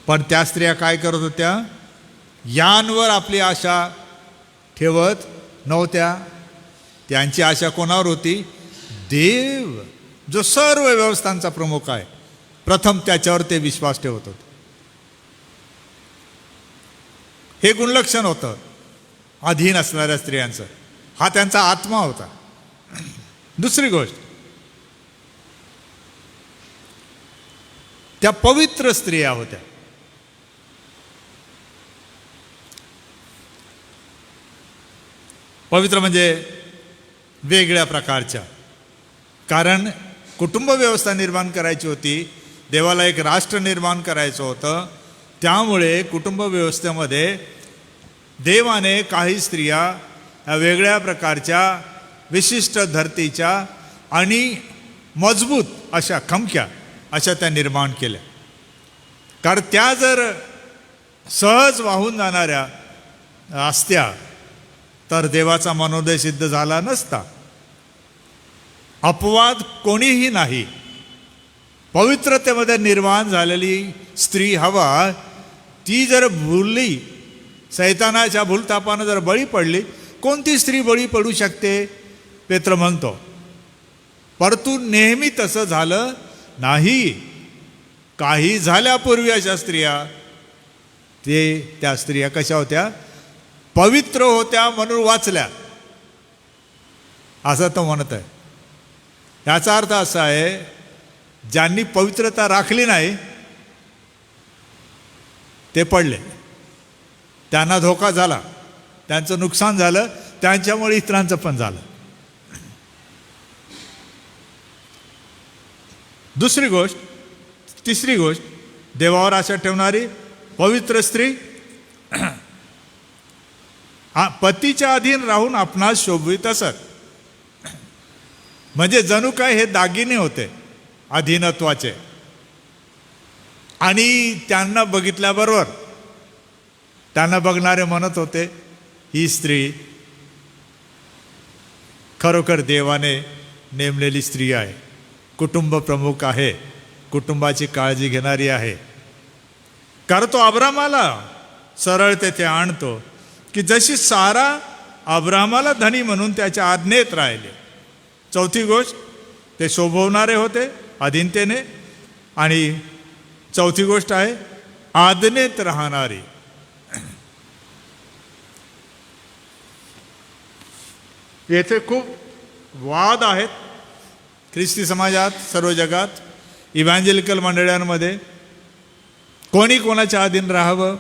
पण त्या स्त्रिया काय करत होत्या? यांवर आपली आशा ठेवत नव्हत्या. त्यांची आशा कोणावर होती? देव, जो सर्व व्यवस्थांचा प्रमुख आहे, प्रथम त्याच्यावर ते विश्वास ठेवत होते. हे गुणलक्षण होतं अधीन असणाऱ्या स्त्रियांचं. हा त्यांचा आत्मा होता. दुसरी गोष्ट, त्या पवित्र स्त्रिया होत्या. पवित्र म्हणजे वेगळ्या प्रकारच्या. कारण कुटुंब व्यवस्था निर्माण करायची होती, देवाला एक राष्ट्र निर्माण करायचं होतं. त्यामुळे कुटुंब व्यवस्थेमध्ये देवाने काही स्त्रिया वेगळ्या प्रकारच्या, विशिष्ट धर्तीच्या आणि मजबूत अशा, खमक्या अशा त्या निर्माण केल्या. कारण त्या जर सहज वाहून जाणाऱ्या असत्या तर देवाचा मनोदय सिद्ध झाला नसता. अपवाद कोणीही नाही. पवित्रतेमध्ये निर्माण झालेली स्त्री हवा, ती जर भुलली, सैतानाच्या भूलतापानं जर बळी पडली, कोणती स्त्री बळी पडू शकते? पेत्र म्हणतो. परंतु नेहमी तसं झालं नाही. काही झाल्यापूर्वी अशा स्त्रिया, त्या स्त्रिया कशा होत्या? पवित्र होत्या म्हणून वाचल्या, असं तो म्हणत आहे. याचा अर्थ असा आहे, ज्यांनी पवित्रता राखली नाही ते पडले, त्यांना धोका झाला, त्यांचं नुकसान झालं, त्यांच्यामुळे इतरांचं पण झालं. दुसरी गोष्ट, तिसरी गोष्ट, देवावर आशा ठेवणारी पवित्र स्त्री पतीच्या अधीन राहून आपणास शोभवित असत. म्हणजे जणू काय हे दागिने होते अधीनत्वाचे. आणि त्यांना बघितल्याबरोबर त्यांना बघणारे म्हणत होते, ही स्त्री खरोखर देवाने नेमलेली स्त्री आहे, कुटुंब प्रमुख आहे, कुटुंबाची काळजी घेणारी आहे. कारण तो अब्रामाला सरळ तेथे आणतो की जशी सारा अब्रामाला धनी म्हणून त्याच्या आज्ञेत राहिले. चौथी गोष्ट, ते शोभवणारे होते अधीनतेने. आणि चौथी गोष्ट आहे आज्ञेत राहणारी. येथे खूप वाद आहेत ख्रिस्ती समाजात, सर्व जगात, इव्हँजेलिकल मंडळांमध्ये. कोणी कोणाच्या अधीन राहावं?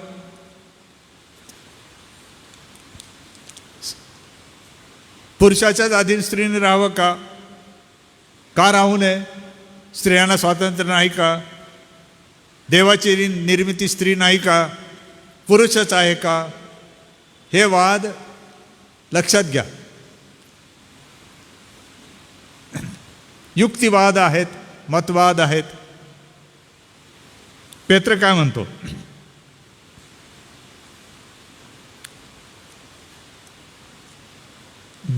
पुरुषाच्याच अधीन स्त्रीने राहावं का? का राहू नये? स्त्रियांना स्वातंत्र्य नाही का? देवाची निर्मिती स्त्री नाही का? पुरुषच आहे का? हे वाद लक्षात घ्या. युक्तिवाद आहेत, मतवाद आहेत. पेत्र काय म्हणतो?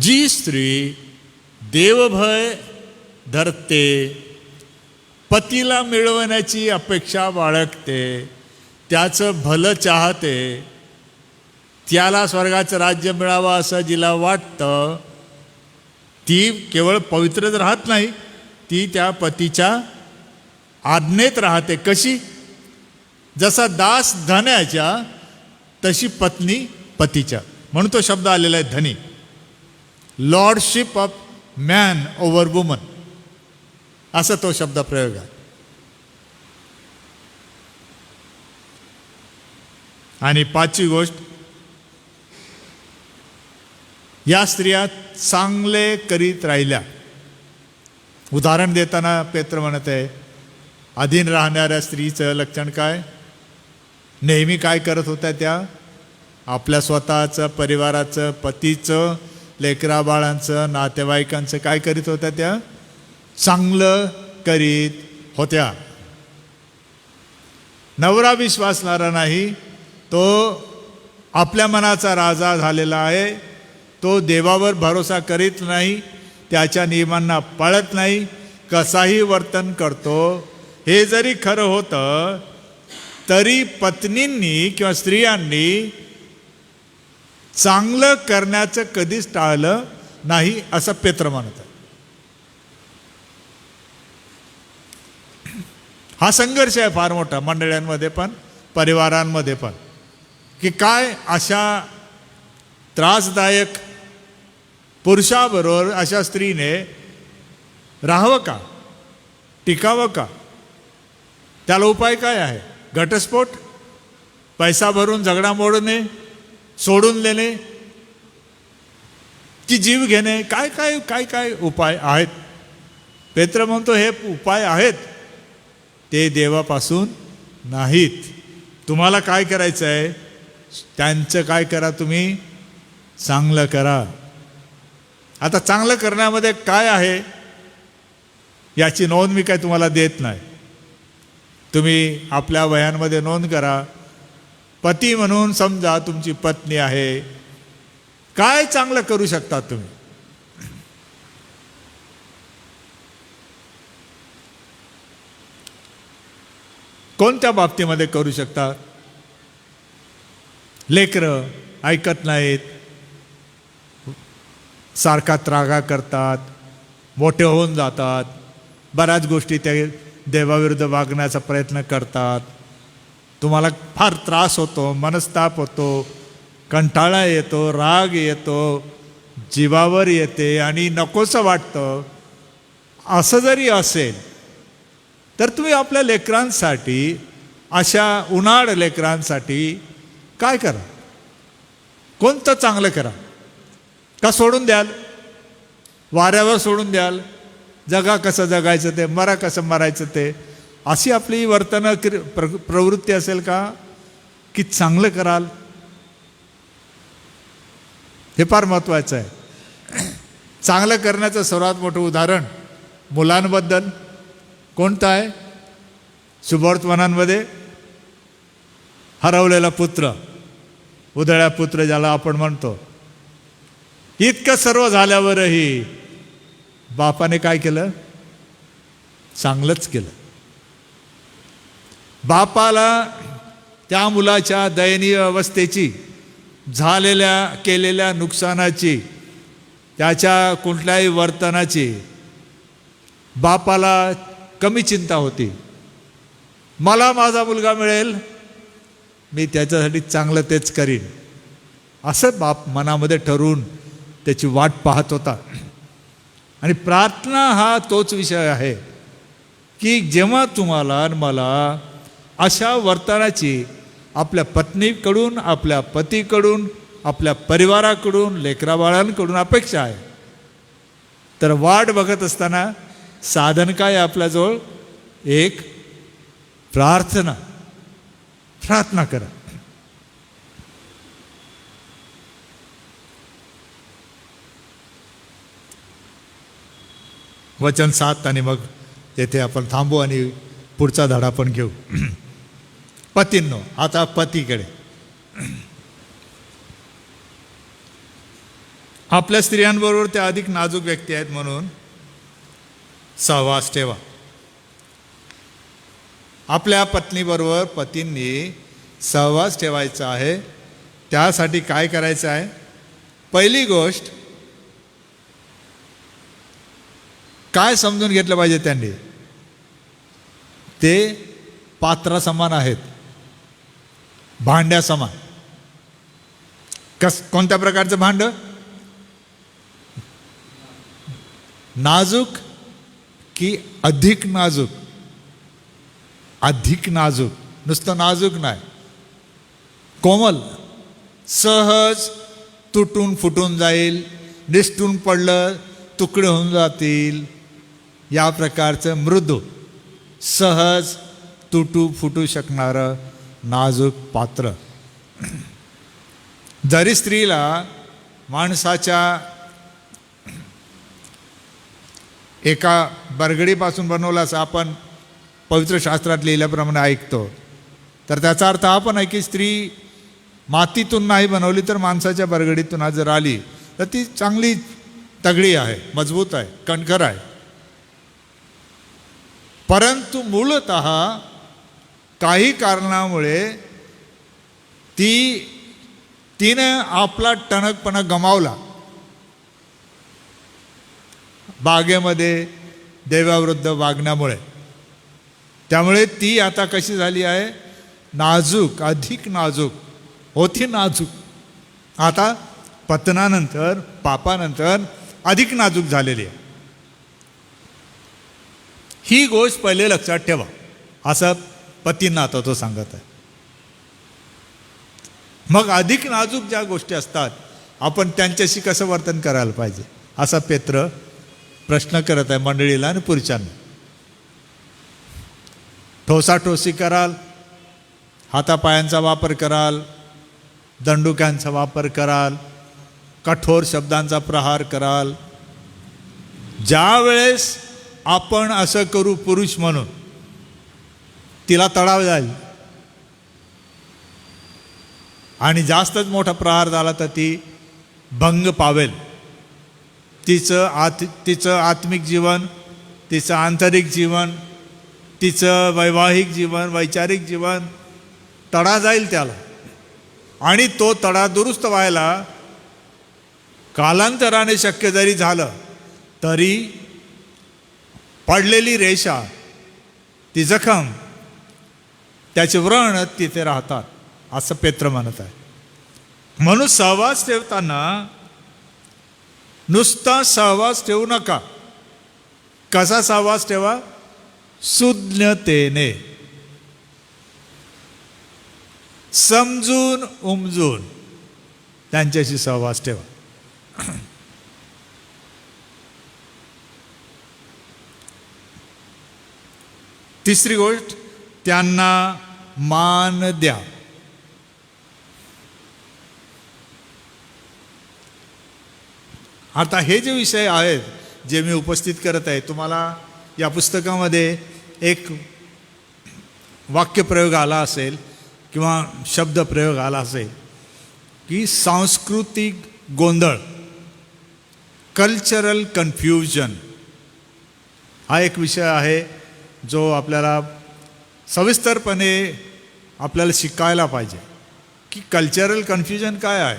जी स्त्री देवभय धरते, पतीला मिळवण्याची अपेक्षा बाळगते, त्याचं भलं चाहते, त्याला स्वर्गाचं राज्य मिळावं असं जिला वाटतं, ती केवळ पवित्रच राहत नाही, ती त्या पतीच्या आज्ञेत राहते. कशी? जसा दास धन्याच्या तशी पत्नी पतीच्या. म्हणून तो शब्द आलेला आहे धनी. Lordship of man over woman, असा तो शब्द प्रयोग आहे. आणि पाचवी गोष्ट, या स्त्रिया चांगले करीत राहिल्या. उदाहरण देताना पेत्र म्हणत आहे, अधीन राहणाऱ्या स्त्रीचं लक्षण काय? नेहमी काय करत होत्या त्या? आपल्या स्वतःचं, परिवाराचं, पतीचं, लेकराबाळांचं, नातेवाईकांचं काय करीत होत्या त्या? चांगलं करीत होत्या. नवरा विश्वासणारा नाही, तो आपल्या मनाचा राजा झालेला आहे. तो देवावर भरोसा करीत नाही, त्याच्या नियमांना पाळत नाही, कसाही वर्तन करतो. हे जरी खरं होतं तरी पत्नींनी किंवा स्त्रियांनी चांगलं करण्याचं कधीच टाळलं नाही असं पेत्र म्हणत आहे. हा संघर्ष आहे फार मोठा मंडळांमध्ये पण परिवारांमध्ये पण, की काय अशा त्रासदायक पुरुषाबरोबर अशा स्त्रीने राहावं का, टिकावं का. त्याला उपाय काय आहे? घटस्फोट, पैसा भरून झगडा मोडणे, सोडून देणे की जीव घेणे, काय काय काय काय उपाय आहेत. पेत्र म्हणतो हे उपाय आहेत ते देवापासून नाहीत. तुम्हाला काय करायचं आहे? त्यांचं काय करा, तुम्ही चांगलं करा. आता चांगलं करण्यामध्ये काय आहे याची नोंद मी काय तुम्हाला देत नाही. तुम्ही आपल्या वह्यांमध्ये नोंद करा. पती म्हणून समजा तुमची पत्नी आहे, काय चांगलं करू शकता तुम्ही? कोणत्या बाबतीमध्ये करू शकता? लेकरं ऐकत नाहीत, सारखा त्रागा करतात, मोठे होऊन जातात, बऱ्याच गोष्टी ते देवाविरुद्ध वागण्याचा प्रयत्न करतात. तुम्हाला फार त्रास होतो, मनस्ताप होतो, कंटाळा येतो, राग येतो, जीवावर येते आणि नकोसं वाटतं. असं जरी असेल तर तुम्ही आपल्या लेकरांसाठी, अशा उन्हाळ लेकरांसाठी काय करा? कोणतं चांगलं करा? का सोडून द्याल? वाऱ्यावर सोडून द्याल? जगा कसं जगायचं ते, मरा कसं मरायचं ते, अशी आपली प्रवृत्ती असेल का? की चांगलं कराल? हे फार महत्त्वाचं आहे. चांगलं करण्याचं सर्वात मोठं उदाहरण मुलांबद्दल कोणतं आहे? शुभवर्तमानांमध्ये हरवलेला पुत्र, उधळ्या पुत्र ज्याला आपण म्हणतो. इतकं सर्व झाल्यावरही बापाने काय केलं? चांगलंच केलं. बापाला त्या मुलाच्या दयनीय अवस्थेची, केलेल्या नुकसानाची, त्याच्या कुठल्याही वर्तनाची बापाला कमी चिंता होती. मला माझा मुलगा मिळेल, मी त्याच्यासाठी चांगलं तेच करीन, असं बाप मनामध्ये ठरवून त्याची वाट पाहत होता. आणि प्रार्थना हा तोच विषय आहे की जेव्हा तुम्हाला आणि मला अशा वर्तनाची आपल्या पत्नीकडून, आपल्या पतीकडून, आपल्या परिवाराकडून, लेकराबाळांकडून अपेक्षा आहे, तर वाट बघत असताना साधन काय आपल्याजवळ? एक प्रार्थना. प्रार्थना करा. वचन 7 आणि मग येथे आपण थांबू आणि पुढचा धडा पण घेऊ. पतींनो, आता पतीकडे. आपल्या स्त्रियांबरोबर त्या अधिक नाजूक व्यक्ती आहेत म्हणून सहवास ठेवा. आपल्या पत्नीबरोबर पतींनी सहवास ठेवायचा आहे. त्यासाठी काय करायचं आहे? पहिली गोष्ट, काय समजून घेतलं पाहिजे त्यांनी? ते पात्रासमान आहेत, भांड्यासमान. कोणत्या प्रकारचं भांड? नाजूक की अधिक नाजूक? अधिक नाजूक. नुसतं नाजूक नाही, कोमल, सहज तुटून फुटून जाईल, निसटून पडलं तुकडे होऊन जातील, या प्रकारचं मृदू, सहज तुटू फुटू शकणारं नाजूक पात्र. जरी स्त्रीला माणसाच्या एका बरगडीपासून बनवलं असं आपण पवित्र शास्त्रात लिहिल्याप्रमाणे ऐकतो, तर त्याचा अर्थ हा पण आहे की स्त्री मातीतून नाही बनवली तर माणसाच्या बरगडीतून आज जर आली तर ती चांगली तगडी आहे, मजबूत आहे, कणखर आहे. परंतु मूलतः काही कारणामुळे तिने आपला टणकपणा गमावला. बागेमध्ये देवाविरुद्ध वागण्यामुळे. त्यामुळे ती आता कशी झाली आहे? नाजूक, अधिक नाजूक होती. नाजूक आता पतनानंतर, पापानंतर अधिक नाजूक झालेली आहे. ही गोष्ट पहिले लक्षात ठेवा, असं पतींना आता तो सांगत आहे. मग अधिक नाजूक ज्या गोष्टी असतात, आपण त्यांच्याशी कसं वर्तन करायला पाहिजे, असा पेत्र प्रश्न करत आहे मंडळीला आणि पुरुषांना. ठोसाठोसी कराल, हातापायांचा वापर कराल, दंडुक्यांचा वापर कराल, कठोर शब्दांचा प्रहार कराल. ज्या वेळेस आपण असं करू पुरुष म्हणून, तिला तडाव जाईल आणि जास्तच मोठा प्रहार झाला तर ती भंग पावेल. तिचं आत्मिक जीवन, तिचं आंतरिक जीवन, तिचं वैवाहिक जीवन, वैचारिक जीवन तडा जाईल त्याला. आणि तो तडा दुरुस्त व्हायला कालांतराने शक्य जरी झालं तरी पडलेली रेषा, ती जखम, त्याचे व्रण तिथे राहतात, असं पेत्र म्हणत आहे. म्हणून सहवास ठेवताना नुसता सहवास ठेवू नका. कसा सहवास ठेवा? सुज्ञतेने, समजून उमजून त्यांच्याशी सहवास ठेवा. तिसरी गोष्ट, त्यांना मान द्या. आता हे जे विषय आहेत जे मी उपस्थित करत आहे, तुम्हाला या पुस्तकामध्ये एक वाक्यप्रयोग आला असेल किंवा शब्दप्रयोग आला असेल की सांस्कृतिक गोंधळ, कल्चरल कन्फ्युजन, हा एक विषय आहे जो आपल्याला सविस्तरपणे आपल्याला शिकायला पाहिजे की कल्चरल कन्फ्युजन काय आहे,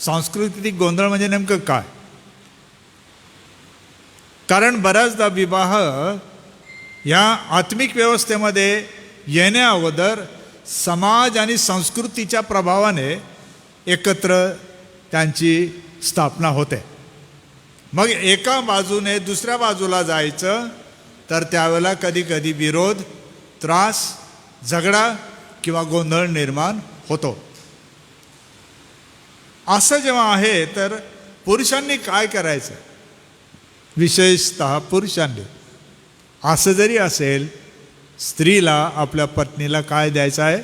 सांस्कृतिक गोंधळ म्हणजे नेमकं काय. कारण बऱ्याचदा विवाह या आत्मिक व्यवस्थेमध्ये येण्या अगोदर समाज आणि संस्कृतीच्या प्रभावाने एकत्र त्यांची स्थापना होते. मग एका बाजूने दुसऱ्या बाजूला जायचं तर त्यावेळेला कधी कधी विरोध, त्रास, झगडा किंवा गोंधळ निर्माण होतो. असं जेव्हा आहे तर पुरुषांनी काय करायचं, विशेषतः पुरुषांनी, असं जरी असेल, स्त्रीला आपल्या पत्नीला काय द्यायचं आहे?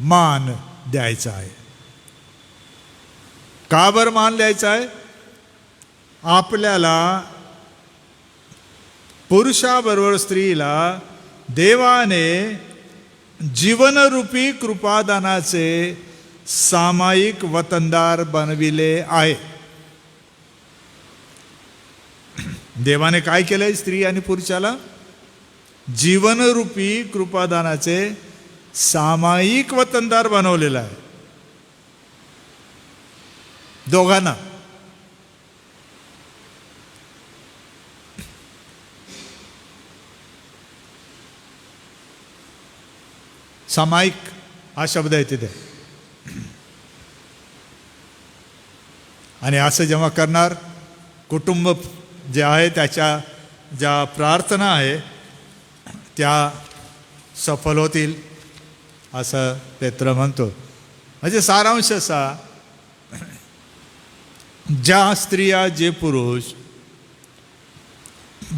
मान द्यायचा आहे. का बरं मान द्यायचा आहे? आपल्याला पुरुषाबरोबर स्त्रीला देवाने जीवनरूपी कृपादानाचे सामायिक वतनदार बनविले आहे. देवाने काय केलंय स्त्री आणि पुरुषाला? जीवनरूपी कृपादानाचे सामायिक वतनदार बनवलेलं आहे दोघांना. सामायिक हा शब्द आहे तिथे. आणि असं जेव्हा करणार, कुटुंब जे आहे त्याच्या ज्या प्रार्थना आहे त्या सफल होतील, असं पेत्र म्हणतो. म्हणजे सारांश असा, ज्या स्त्रिया, जे पुरुष,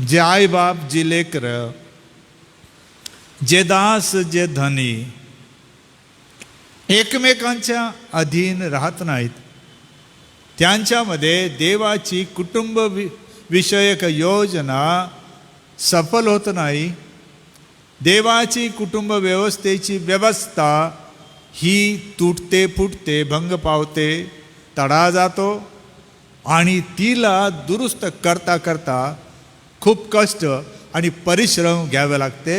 जे आईबाप, जे लेकरं, जे दास, जे धनी एकमेकांच्या अधीन राहत नाहीत, त्यांच्यामध्ये देवाची कुटुंब विषयक योजना सफल होत नाही. देवाची कुटुंब व्यवस्थेची व्यवस्था ही तुटते, फुटते, भंग पावते, तडा जातो आणि तिला दुरुस्त करता करता खूप कष्ट आणि परिश्रम घ्यावे लागते.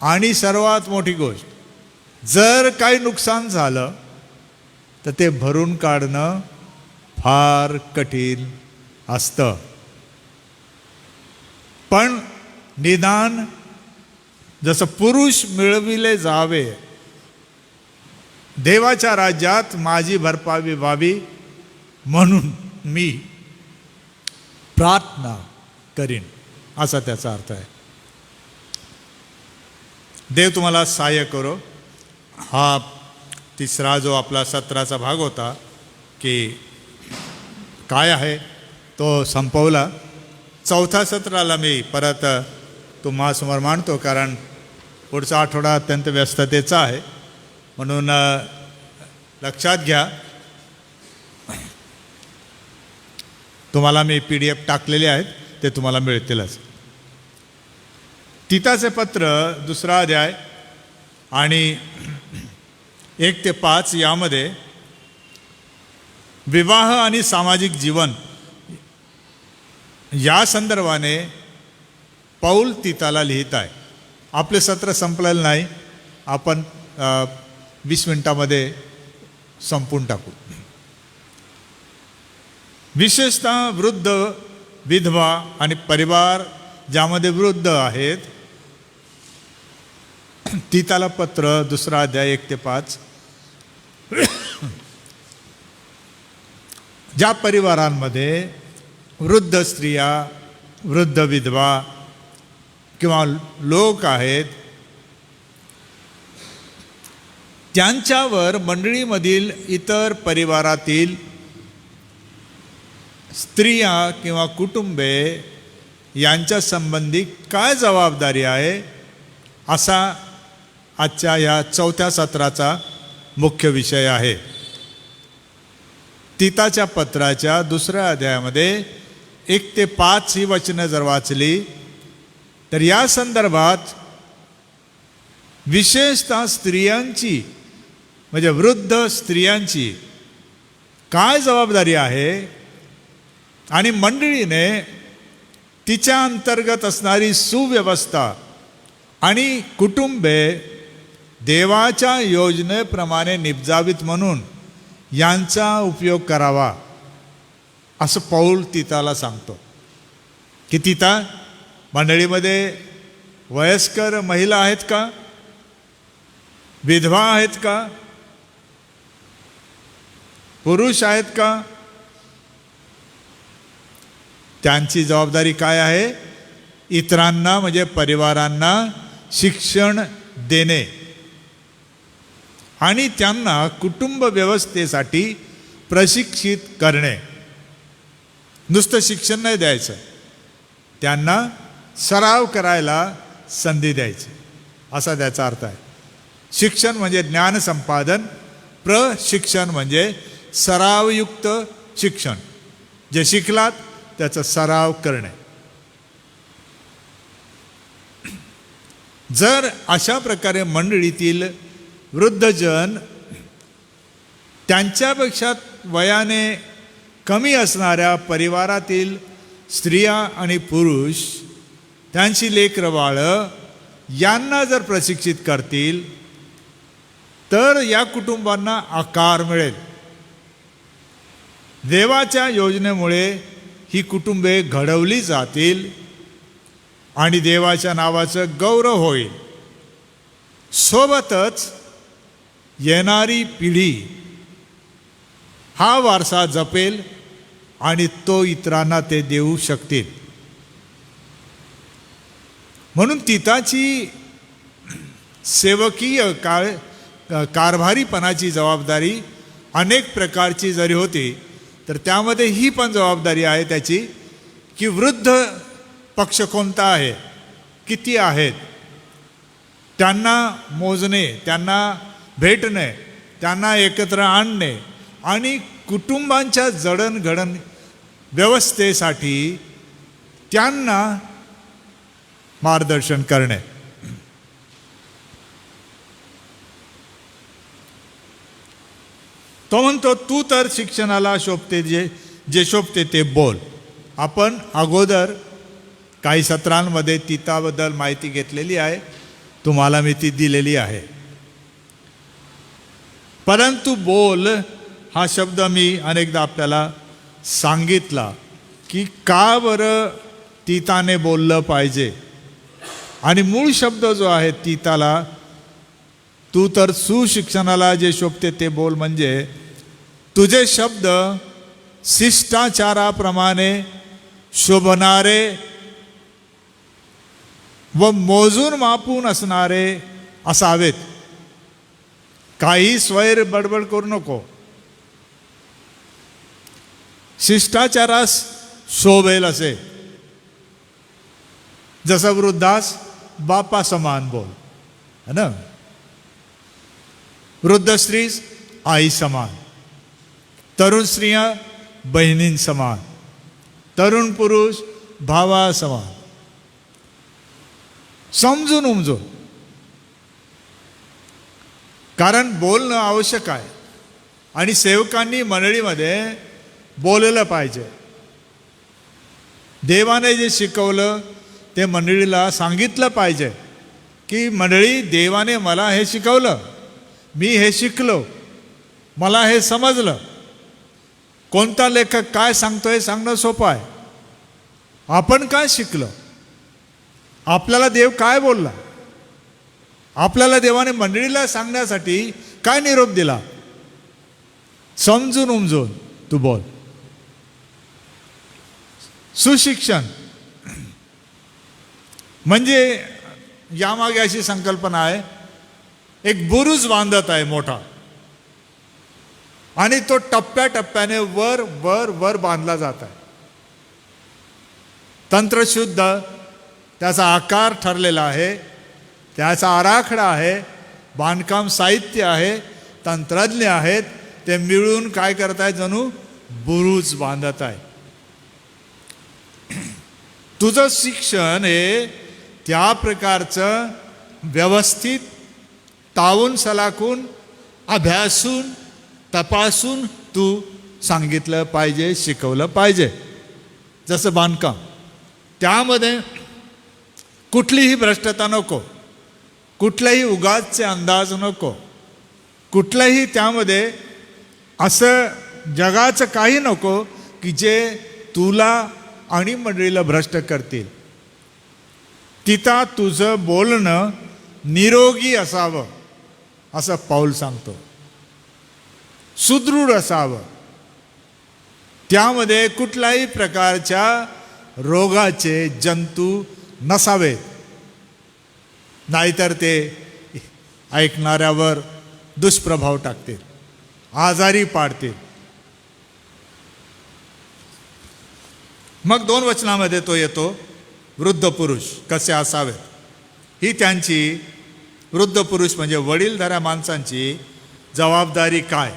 आणि सर्वात मोठी गोष्ट, जर काही नुकसान झालं तर ते भरून काढणं फार कठीण असतं. पण निदान जसं पुरुष मिळविले जावे, देवाच्या राज्यात माझी भरपाई व्हावी म्हणून मी प्रार्थना करीन, असा त्याचा अर्थ आहे. देव तुम्हाला सहाय्य करो. हा तिसरा जो आपला सत्राचा भाग होता की काय आहे तो संपवला. चौथ्या सत्राला मी परत तुम्हासमोर मांडतो, कारण पुढचा आठवडा अत्यंत व्यस्ततेचा आहे. म्हणून लक्षात घ्या, तुम्हाला मी PDF टाकलेले आहेत, ते तुम्हाला मिळतीलच. तीताचे पत्र 2 अध्याय आणि 1 ते 5 यामध्ये विवाह आणि सामाजिक जीवन या संदर्भाने पौल तीताला लिहित आहे. आपले सत्र संपलेलं नाही, आपण 20 मिनिटामध्ये संपून टाकू. विशेषतः वृद्ध, विधवा आणि परिवार ज्यामध्ये वृद्ध आहेत, तीताला पत्र 2 अध्याय 1 ते 5. ज्या परिवारांमध्ये वृद्ध स्त्रिया, वृद्ध विधवा किंवा लोक आहेत, त्यांच्यावर मंडळीमधील इतर परिवारातील स्त्रिया किंवा कुटुंबे यांच्या संबंधी काय जबाबदारी आहे, असा आजच्या या चौथ्या सत्राचा मुख्य विषय आहे. तीताच्या पत्राच्या 2 अध्यायामध्ये 1 ते 5 ही वचनं जर वाचली तर या संदर्भात विशेषतः स्त्रियांची, म्हणजे वृद्ध स्त्रियांची काय जबाबदारी आहे आणि मंडळीने तिच्या अंतर्गत असणारी सुव्यवस्था आणि कुटुंबे देवाच्या योजनेप्रमाणे निपजावीत म्हणून यांचा उपयोग करावा, असं पौल तीताला सांगतो. की तीता, मंडळीमध्ये वयस्कर महिला आहेत का, विधवा आहेत का, पुरुष आहेत का, त्यांची जबाबदारी काय आहे? इतरांना म्हणजे परिवारांना शिक्षण देणे आणि त्यांना कुटुंब व्यवस्थेसाठी प्रशिक्षित करणे. नुसतं शिक्षण नाही द्यायचं, त्यांना सराव करायला संधी द्यायची, असा त्याचा अर्थ आहे. शिक्षण म्हणजे ज्ञान संपादन, प्रशिक्षण म्हणजे सरावयुक्त शिक्षण. जे शिकलात त्याचा सराव करणे. जर अशा प्रकारे मंडळीतील वृद्धजन त्यांच्यापेक्षा वयाने कमी असणाऱ्या परिवारातील स्त्रिया आणि पुरुष, त्यांची लेकरं बाळं यांना जर प्रशिक्षित करतील तर या कुटुंबांना आकार मिळेल. देवाच्या योजनेमुळे ही कुटुंबे घडवली जातील आणि देवाच्या नावाचं गौरव होईल. सोबतच येणारी पिढी हा वारसा जपेल आणि तो इतरांना ते देऊ शकतील. म्हणून तीताची सेवकीय कारभारीपणाची जबाबदारी अनेक प्रकारची जरी होती तर त्यामध्ये ही पण जबाबदारी आहे त्याची की वृद्ध पक्ष कोणता आहे, किती आहेत, त्यांना मोजणे, त्यांना भेटणे, त्यांना एकत्र आणणे आणि कुटुंबांच्या जडणघडण व्यवस्थेसाठी त्यांना मार्गदर्शन करणे. तो म्हणतो, तू तर शिक्षणाला शोभते, जे शोभते ते बोल. आपण अगोदर काही सत्रांमध्ये तीताबद्दल माहिती घेतलेली आहे, तुम्हाला मी ती दिलेली आहे. परंतु बोल हा शब्द मी अनेकदा आपल्याला सांगितला की का बरं तीताने बोललं पाहिजे. आणि मूळ शब्द जो आहे तीताला, तू तर सुशिक्षणाला जे शोभते ते बोल, म्हणजे तुझे शब्द शिष्टाचाराप्रमाणे शोभणारे व मोजून मापून असणारे असावेत. काही स्वैर बडबड करू नको. शिष्टाचारास शोभेल असे. जसं वृद्धास बापा समान बोल, है ना. वृद्ध स्त्रीस आई समान, तरुण स्त्रिया बहिणीं समान, तरुण पुरुष भावा समान. समजून उमजून, कारण बोलणं आवश्यक आहे. आणि सेवकांनी मंडळीमध्ये बोललं पाहिजे. देवाने जे शिकवलं ते मंडळीला सांगितलं पाहिजे की मंडळी, देवाने मला हे शिकवलं, मी हे शिकलो, मला हे समजलं. कोणता लेखक काय सांगतोय सांगणं सोपं आहे. आपण काय शिकलो, आपल्याला देव काय बोलला, आपल्याला देवाने मंडळीला सांगण्यासाठी काय निरोप दिला, समजून उमजून तू बोल. सुशिक्षण म्हणजे यामागे अशी संकल्पना आहे, एक बुरुज बांधत आहे मोठा, आणि तो टप्प्याटप्प्याने वर वर वर बांधला जात आहे. तंत्रशुद्ध त्याचा आकार ठरलेला आहे, त्याचा आराखडा आहे, बांधकाम साहित्य आहे, तंत्रज्ञ आहेत, ते मिळून काय करत आहेत, जणू बुरुज बांधत आहे. तुझं शिक्षण हे त्या प्रकारचं व्यवस्थित तावून सलाखून अभ्यासून तपासून तू सांगितलं पाहिजे, शिकवलं पाहिजे. जसं बांधकाम, त्यामध्ये कुठलीही भ्रष्टता नको, कुठलेही उगाचचे अंदाज नको, कुठलंही त्यामध्ये असं जगाचं काही नको की जे तुला आणि मंडळीला भ्रष्ट करतील. तिथं तुझं बोलणं निरोगी असावं असं पाऊल सांगतो. सुदृढ असावं, त्यामध्ये कुठल्याही प्रकारच्या रोगाचे जंतू नसावेत, नाहीतर ते ऐकणाऱ्यावर दुष्प्रभाव टाकतील, आजारी पाडतील. मग 2 वचनामध्ये तो येतो, वृद्ध पुरुष कसे असावेत. ही त्यांची, वृद्ध पुरुष म्हणजे वडीलधाऱ्या माणसांची जबाबदारी काय.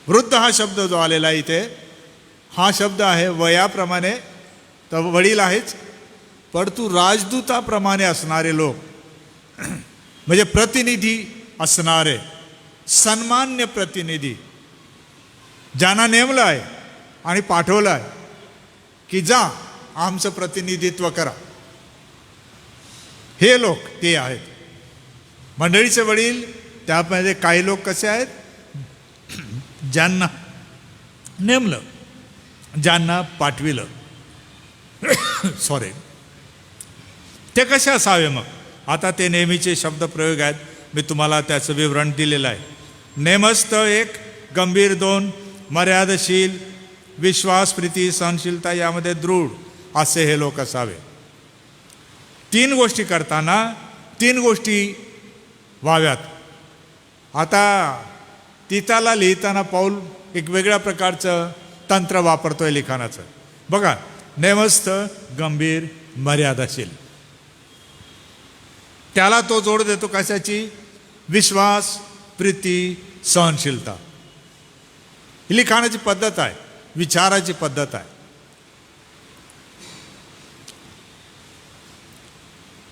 वृद्ध हा शब्द जो आलेला आहे इथे, हा शब्द आहे वयाप्रमाणे तर वडील आहेच, परंतु राजदूताप्रमाणे असणारे लोक, म्हणजे प्रतिनिधी असणारे, सन्मान्य प्रतिनिधी, ज्यांना नेमलं आहे आणि पाठवलं आहे की जा आमचं प्रतिनिधित्व करा, हे लोक ते आहेत. मंडळीचे वडील त्यामध्ये काही लोक कसे आहेत, ज्यांना नेमलं, ज्यांना पाठविलं, सॉरी, ते कसे असावे. मग आता ते नेहमीचे शब्दप्रयोग आहेत, मी तुम्हाला त्याचं विवरण दिलेलं आहे. नेमस्थ 1, गंभीर 2, मर्यादशील, विश्वास, प्रीती, सहनशीलता यामध्ये दृढ, असे हे लोक असावे. 3 गोष्टी करताना 3 गोष्टी व्हाव्यात. आता तीताला लिहिताना पाऊल एक वेगळ्या प्रकारचं तंत्र वापरतोय लिखाणाचं. बघा, नेमस्थ, गंभीर, मर्यादाशील, त्याला तो जोड देतो कशाची, विश्वास, प्रीती, सहनशीलता. ही लिखाणाची पद्धत आहे, विचाराची पद्धत आहे.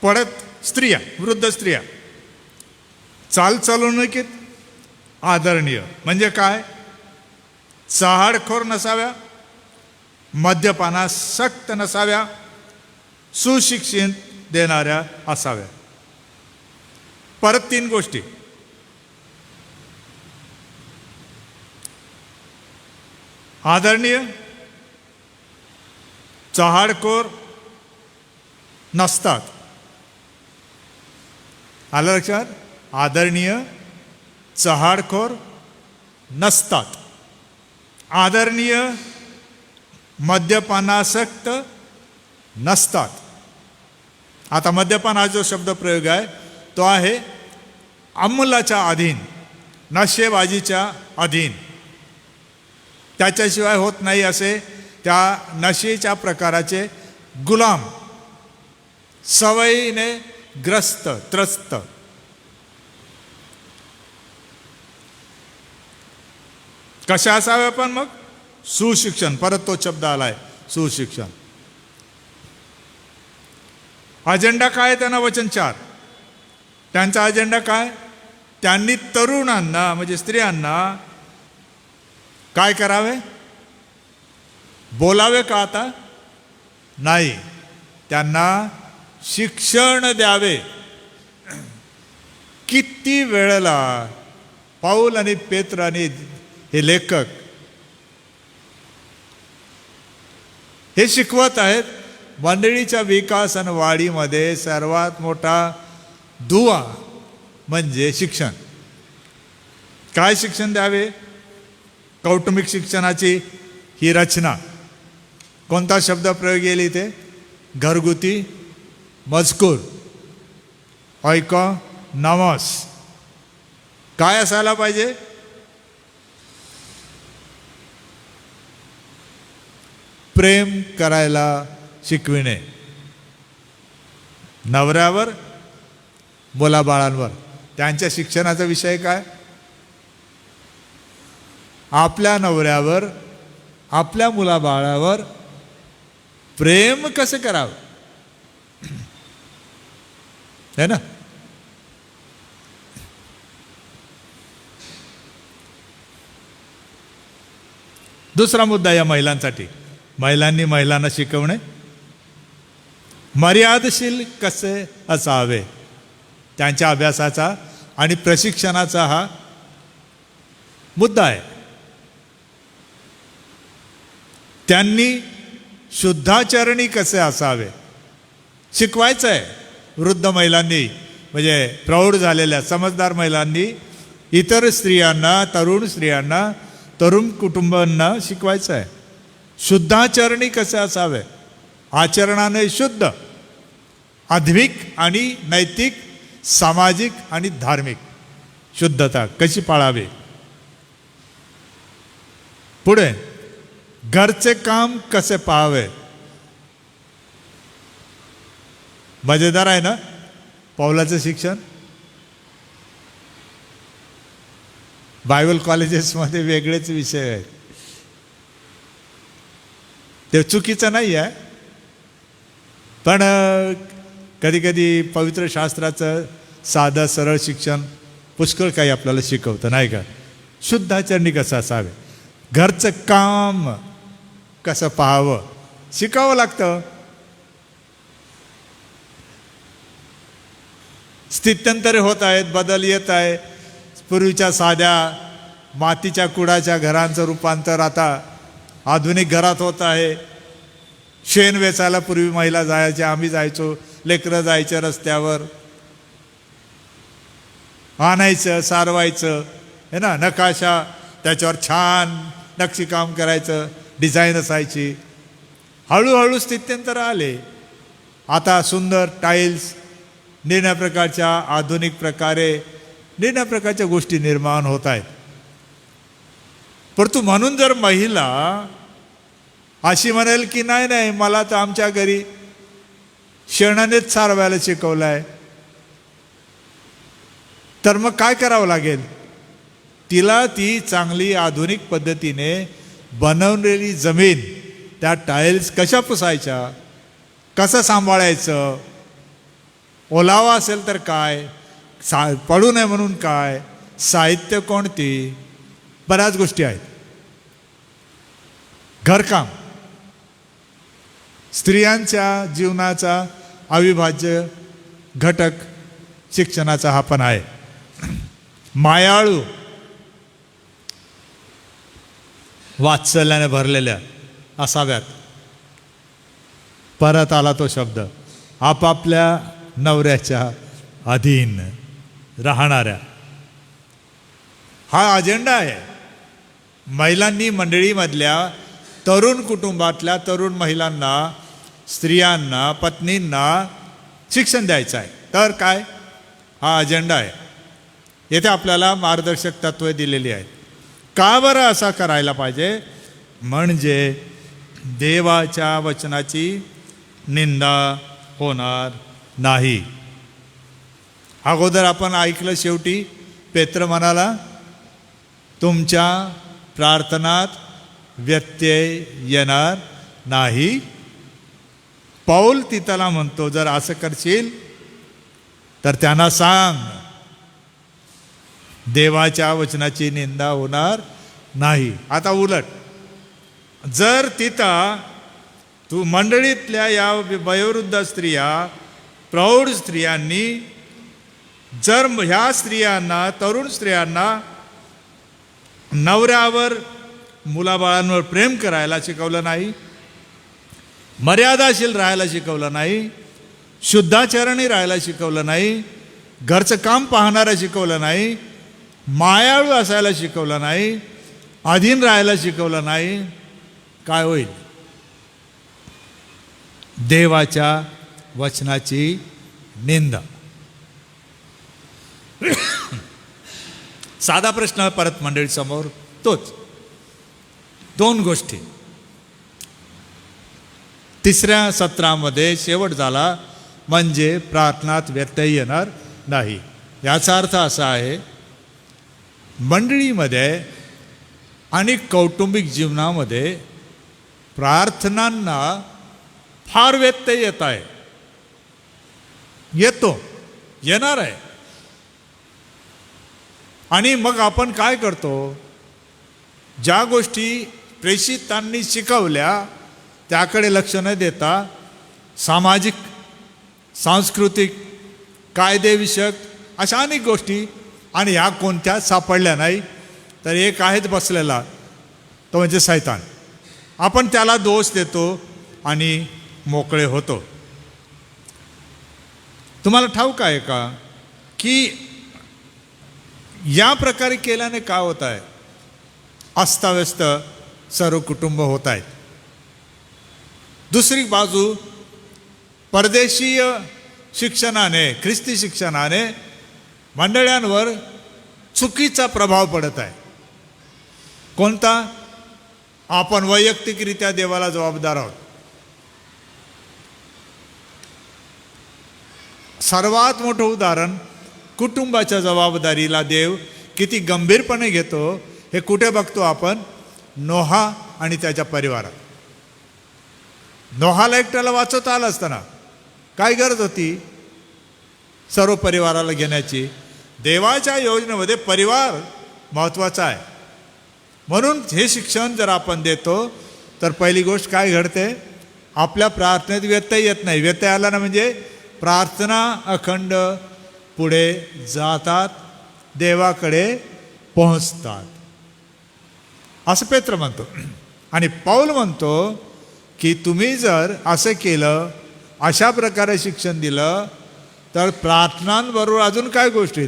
परत स्त्रिया, वृद्ध स्त्रिया, चालचलवणुकीत आदरणीय, म्हणजे काय, चहाडखोर नसाव्या, मद्यपानासक्त नसाव्या, सुशिक्षित देणाऱ्या असाव्या. परत 3 गोष्टी. आदरणीय, चहाडखोर नसतात. आलं लक्षात? आदरणीय, चहाडखोर नसतात. आदरणीय, मद्यपानासक्त नसतात. आता मद्यपान हा जो शब्द प्रयोग आहे तो आहे अंमलाच्या अधीन, नशेबाजीच्या अधीन. त्याच्याशिवाय होत नाही असे त्या नशेच्या प्रकाराचे गुलाम, सवयीने ग्रस्त त्रस्त. कशा असाव्या पण मग? सुशिक्षण. परत तो शब्द आलाय, सुशिक्षण. अजेंडा काय त्यांना? वचन 4. त्यांचा अजेंडा काय? त्यांनी तरुणांना म्हणजे स्त्रियांना काय करावे? बोलावे का? आता नाही, त्यांना शिक्षण द्यावे. किती वेळेला पाऊल आणि पेत्र आणि हे लेखक हे शिकवत आहेत. मंडळीच्या विकास आणि वाढीमध्ये सर्वात मोठा दुवा म्हणजे शिक्षण. काय शिक्षण द्यावे? कौटुंबिक शिक्षणाची ही रचना. कोणता शब्द प्रयोग येईल इथे? घरगुती मजकूर, नमस. काय असायला पाहिजे? प्रेम करायला शिकविणे. नवऱ्यावर, मुलाबाळांवर. त्यांच्या शिक्षणाचा विषय काय? आपल्या नवऱ्यावर, आपल्या मुलाबाळावर प्रेम कसं करावं, है ना? दुसरा मुद्दा या महिलांसाठी. महिलांनी महिलांना शिकवणे. मर्यादशील कसे असावे, त्यांच्या अभ्यासाचा आणि प्रशिक्षणाचा हा मुद्दा आहे. त्यांनी शुद्धाचरणी कसे असावे शिकवायचं आहे. वृद्ध महिलांनी म्हणजे प्रौढ झालेल्या समजदार महिलांनी इतर स्त्रियांना, तरुण स्त्रियांना, तरुण कुटुंबांना शिकवायचं आहे. शुद्धाचरणी कसे असावे, आचरणाने शुद्ध, आध्यात्मिक आणि नैतिक, सामाजिक आणि धार्मिक शुद्धता कशी पाळावी. पुढे घरचे काम कसे पाहावे. मजेदार आहे ना पौलाचं शिक्षण. बायबल कॉलेजेसमध्ये वेगळेच विषय आहेत. ते चुकीचं नाही आहे, पण कधी कधी पवित्र शास्त्राचं साधं सरळ शिक्षण पुष्कळ काही आपल्याला शिकवतं, नाही का? शुद्धाचरणी कसं असावे, घरचं काम कसं पाहावं शिकावं लागतं. स्थित्यंतरे होत आहेत, बदल येत आहे. पूर्वीच्या साध्या मातीच्या कुडाच्या घरांचं रूपांतर आता आधुनिक घरात होत आहे. शेण वेचायला पूर्वी महिला जायच्या, आम्ही जायचो, लेकरं जायचं रस्त्यावर, आणायचं, सारवायचं, है ना, नकाशा त्याच्यावर छान नक्षीकाम करायचं, डिझाईन असायची. हळूहळू स्थित्यंतर आले. आता सुंदर टाईल्स, निर्णय प्रकारच्या आधुनिक प्रकारे निर्णय प्रकारच्या गोष्टी निर्माण होत आहेत. परंतु म्हणून जर महिला अशी म्हणेल की नाही नाही मला तर आमच्या घरी शेणानेच सारवायला शिकवलं आहे, तर मग काय करावं लागेल? तिला ती चांगली आधुनिक पद्धतीने बनवलेली जमीन, त्या टाईल्स कशा पुसायच्या, कसं सांभाळायचं, ओलावा असेल तर काय, पडू नये म्हणून काय, साहित्य कोणती, बऱ्याच गोष्टी आहेत. घरकाम स्त्रियांच्या जीवनाचा अविभाज्य घटक शिक्षणाचा हा पण आहे. मायाळू, वात्सल्याने भरलेल्या असाव्यात. परत आला तो शब्द, आपापल्या नवऱ्याच्या अधीन राहणाऱ्या. हा अजेंडा आहे. महिलांनी मंडळीमधल्या तरुण कुटुंबातल्या तरुण महिलांना, स्त्रियांना, पत्नींना शिक्षण द्यायचं आहे. तर काय, हा अजेंडा आहे. येथे आपल्याला मार्गदर्शक तत्त्वे दिलेली आहेत. का बरं असा करायला पाहिजे? म्हणजे देवाच्या वचनाची निंदा होणार नाही. अगोदर आपण ऐकलं, शेवटी पेत्र म्हणाला, तुमच्या प्रार्थनात व्यत्यय येणार नाही. पौल तिथला म्हणतो, जर असं करशील तर त्यांना सांग, देवाच्या वचनाची निंदा होणार नाही. आता उलट, जर तिथं तू मंडळीतल्या या वयोवृद्ध स्त्रिया, प्रौढ स्त्रियांनी जर ह्या स्त्रियांना, तरुण स्त्रियांना नवऱ्यावर, मुलाबाळांवर प्रेम करायला शिकवलं नाही, मर्यादाशील राहायला शिकवलं नाही, शुद्धाचरणी राहायला शिकवलं नाही, घरचं काम पाहणारा शिकवलं नाही, मायाळू असायला शिकवलं नाही, अधीन राहायला शिकवलं नाही, काय होईल? देवाच्या वचनाची निंदा. साधा प्रश्न परत मंडळीसमोर तोच. दोन गोष्टी. तिसऱ्या सत्रामध्ये शेवट झाला, म्हणजे प्रार्थनात व्यत्यय येणार नाही. याचा अर्थ असा आहे, मंडळीमध्ये आणि कौटुंबिक जीवनामध्ये प्रार्थनांना फार व्यत्यय येत आहे, येणार आहे. आणि मग आपण काय करतो? ज्या गोष्टी प्रेषितांनी शिकवल्या त्याकडे लक्ष न देता सामाजिक, सांस्कृतिक, कायदेविषयक अशा अनेक गोष्टी, आणि ह्या कोणत्याच सापडल्या नाही तर एक आहेच बसलेला, तो म्हणजे शैतान. आपण त्याला दोष देतो आणि मोकळे होतो. तुम्हाला ठाऊक आहे का की या प्रकारे केल्याने काय होत आहे? अस्ताव्यस्त सर्व कुटुंब होत आहेत. दुसरी बाजू, परदेशीय शिक्षणाने, ख्रिस्ती शिक्षणाने मंडळांवर चुकीचा प्रभाव पडत आहे. कोणता? आपण वैयक्तिकरित्या देवाला जबाबदार आहोत. सर्वात मोठं उदाहरण, कुटुंबाच्या जबाबदारीला देव किती गंभीरपणे घेतो हे कुठे बघतो आपण? नोहा आणि त्याच्या परिवारात. नोहाला एकट्याला वाचवता आलं असताना काय गरज होती सर्व परिवाराला घेण्याची? देवाच्या योजनेमध्ये परिवार महत्त्वाचा आहे. म्हणून हे शिक्षण जर आपण देतो तर पहिली गोष्ट काय घडते? आपल्या प्रार्थनेत व्यत्यय येत नाही. व्यत्यय आला ना म्हणजे प्रार्थना अखंड पुढे जातात, देवाकडे पोहोचतात, असं पेत्र म्हणतो. आणि पौल म्हणतो की तुम्ही जर असं केलं, अशा प्रकारे शिक्षण दिलं तर प्रार्थनांबरोबर अजून काय गोष्टी?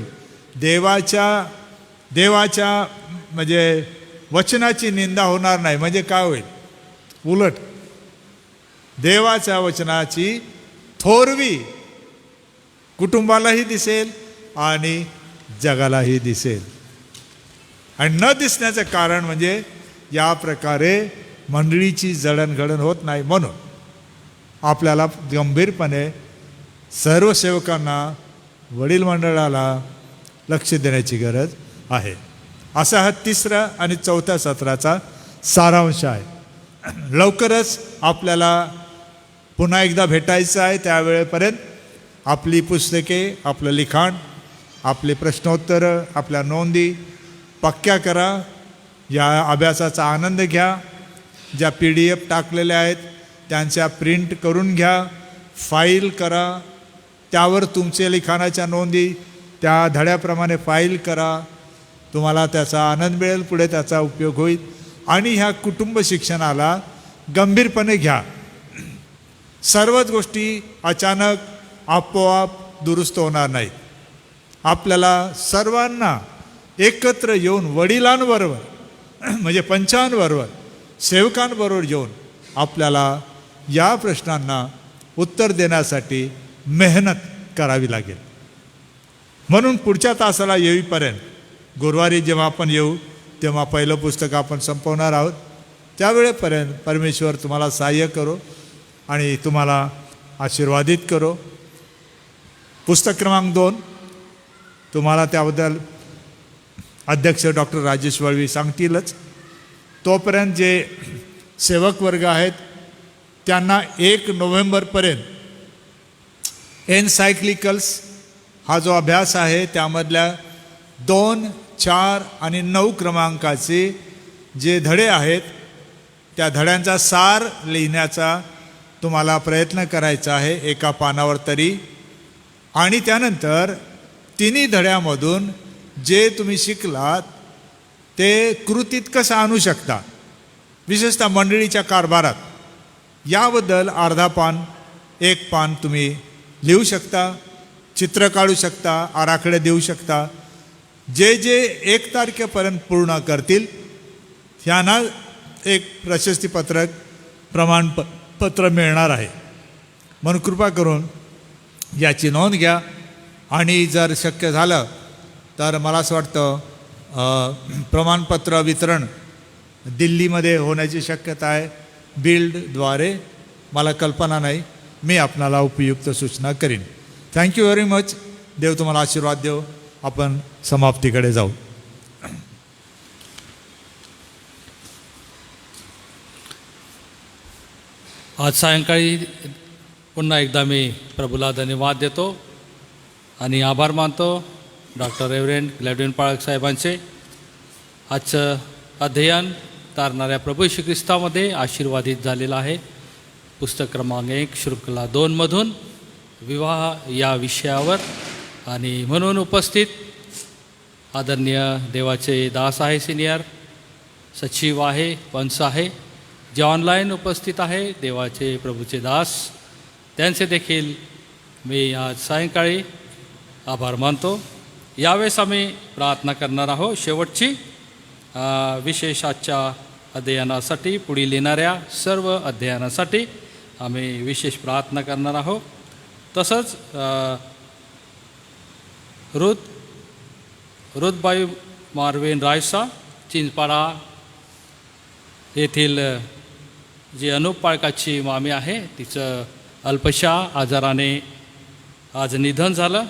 देवाच्या म्हणजे वचनाची निंदा होणार नाही. म्हणजे काय होईल? उलट देवाच्या वचनाची थोरवी कुटुंबालाही दिसेल आणि जगालाही दिसेल. आणि न दिसण्याचं कारण म्हणजे या प्रकारे मंडळीची जडणघडण होत नाही. म्हणून आपल्याला गंभीरपणे सर्व सेवकांना, वडील मंडळाला लक्ष देण्याची गरज आहे. असा हा तिसरा आणि चौथ्या सत्राचा सारांश आहे. लवकरच आपल्याला पुन्हा एकदा भेटायचं आहे. त्यावेळेपर्यंत आपली पुस्तके, आपलं लिखाण, आपले प्रश्नोत्तरं, आपल्या नोंदी पक्क्या करा. या अभ्यासाचा आनंद घ्या. ज्या PDF टाकलेल्या आहेत त्यांच्या प्रिंट करून घ्या, फाईल करा, त्यावर तुमचे लिखाणाच्या नोंदी त्या धड्याप्रमाणे फाईल करा. तुम्हाला त्याचा आनंद मिळेल, पुढे त्याचा उपयोग होईल. आणि ह्या कुटुंब शिक्षणाला गंभीरपणे घ्या. सर्वच गोष्टी अचानक आपोआप दुरुस्त होणार नाहीत. आपल्याला सर्वांना एकत्र येऊन वडिलांबरोबर म्हणजे पंचांबरोबर सेवकांबरोबर येऊन आपल्याला या प्रश्नांना उत्तर देण्यासाठी मेहनत करावी लागेल. म्हणून पुढच्या तासाला येईपर्यंत गुरुवारी जेव्हा आपण येऊ तेव्हा पहिलं पुस्तक आपण संपवणार आहोत. त्यावेळेपर्यंत परमेश्वर तुम्हाला सहाय्य करो आणि तुम्हाला आशीर्वादित करो. पुस्तक क्रमांक 2 तुम्हाला त्याबद्दल अध्यक्ष डॉक्टर राजेश वळवी सांगतीलच. तोपर्यंत जे सेवक वर्ग आहेत त्यांना 1 नोव्हेंबरपर्यंत एनसायक्लिकल्स हा जो अभ्यास आहे त्यामधल्या 2, 4 आणि 9 क्रमांकाचे जे धडे आहेत त्या धड्यांचा सार लिहिण्याचा तुम्हाला प्रयत्न करायचा आहे एका पानावर तरी. आणि त्यानंतर तिन्ही धड्यामधून जे तुम्ही शिकलात ते कृतीत कसं आणू शकता, विशेषतः मंडळीच्या कारभारात, याबद्दल अर्धा पान 1 पान तुम्ही लिहू शकता, चित्र काढू शकता, आराखडे देऊ शकता. जे जे 1 तारखेपर्यंत पूर्ण करतील ह्यांना एक प्रशस्तीपत्रक प्रमाणपत्र मिळणार आहे. म्हणून कृपा करून याची नोंद घ्या. आणि जर शक्य झालं तर मला असं वाटतं प्रमाणपत्र वितरण दिल्लीमध्ये होण्याची शक्यता आहे बिल्डद्वारे. मला कल्पना नाही, मी आपणाला उपयुक्त सूचना करीन. Thank you very much. देव तुम्हाला आशीर्वाद देव. आपण समाप्तीकडे जाऊ. आज सायंकाळी पुन्हा एकदा मी प्रभूला धन्यवाद देतो आणि आभार मानतो डॉक्टर रेव्हरेंड ग्लॅडविन पाळक साहेबांचे. आजचं अध्ययन तारणाऱ्या प्रभू श्री ख्रिस्तामध्ये आशीर्वादित झालेलं आहे. पुस्तक क्रमांक 1 शृंखला 2 मधून विवाह या विषयावर. आणि म्हणून उपस्थित आदरणीय देवाचे दास आहे, सिनियर सचिव आहे, पंच आहे, जे ऑनलाईन उपस्थित आहे देवाचे प्रभूचे दास, त्यांचे देखील मी आज सायंकाळी आभार मानतो. यावेळेस आम्ही प्रार्थना करणार आहोत शेवटची. विशेष आजच्या अध्ययनासाठी, पुढील येणाऱ्या सर्व अध्ययनासाठी आम्ही विशेष प्रार्थना करणार आहोत. तसंच रुतबाई मार्वेन रायसा चिंचपाडा येथील जी अनुप पाळकाची मामी आहे, तिचं अल्पशा आजाराने आज निधन झालं.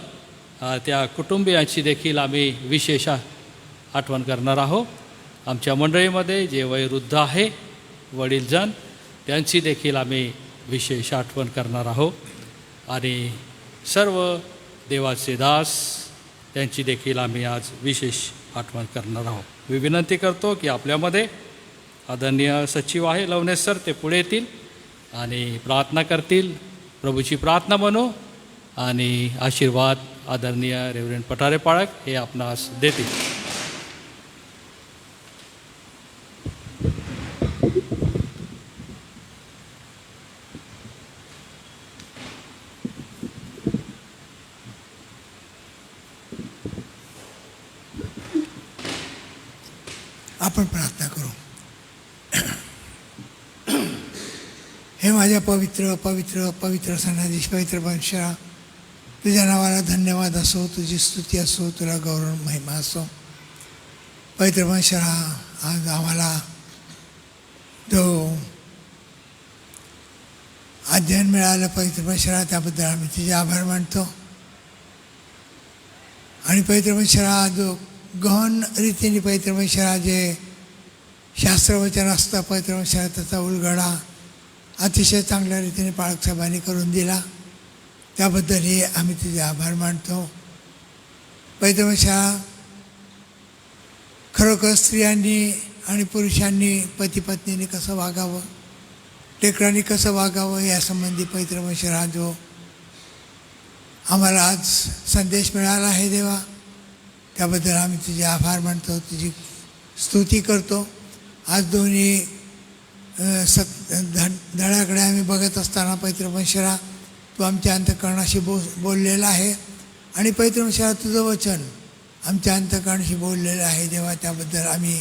त्या कुटुंबियांची देखील आम्ही विशेष आठवण करणार आहोत. आमच्या मंडळीमध्ये जे वयोवृद्ध आहे, वडीलजन, त्यांची देखील आम्ही विशेष आठवण करणार आहोत. आणि सर्व देवाचे दास, त्यांची देखील आम्ही आज विशेष आठवण करणार आहोत. मी विनंती करतो की आपल्यामध्ये आदरणीय सचिव आहे लवनेश सर, ते पुढे येतील आणि प्रार्थना करतील. प्रभूची प्रार्थना म्हणू आणि आशीर्वाद आदरणीय रेव्हरंड पठारे पाळक हे आपणास देतील. आपण प्रार्थना करू. हे माझ्या पवित्र पवित्र पवित्र सणाधीश पवित्र परमेश्वरा, तुझ्या नावाला धन्यवाद असो, तुझी स्तुती असो, तुला गौरव महिमा असो. पवित्र परमेश्वरा, आज आम्हाला जो अध्ययन मिळालं पवित्र परमेश्वरा, त्याबद्दल आम्ही तुझे आभार मानतो. आणि पवित्र परमेश्वरा, जो गहन रीतीने पवित्र परमेश्वरा जे शास्त्रवचन असतं पवित्र परमेश्वरा, त्याचा उलगडा अतिशय चांगल्या रीतीने पाळक साहेबांनी करून दिला, त्याबद्दलही आम्ही तुझे आभार मानतो. पवित्र परमेश्वरा, खरोखर स्त्रियांनी आणि पुरुषांनी पती पत्नीने कसं वागावं लेकरांनी कसं वागावं यासंबंधी पवित्र वचन हा जो आम्हाला आज संदेश मिळाला आहे देवा, त्याबद्दल आम्ही तुझे आभार मानतो, तुझी स्तुती करतो. आज दोन्ही धड्याकडे आम्ही बघत असताना पवित्र वचन तू आमच्या अंतःकरणाशी बोललेला आहे आणि पवित्र वचन तुझं वचन आमच्या अंतःकरणाशी बोललेलं आहे देवा. त्याबद्दल आम्ही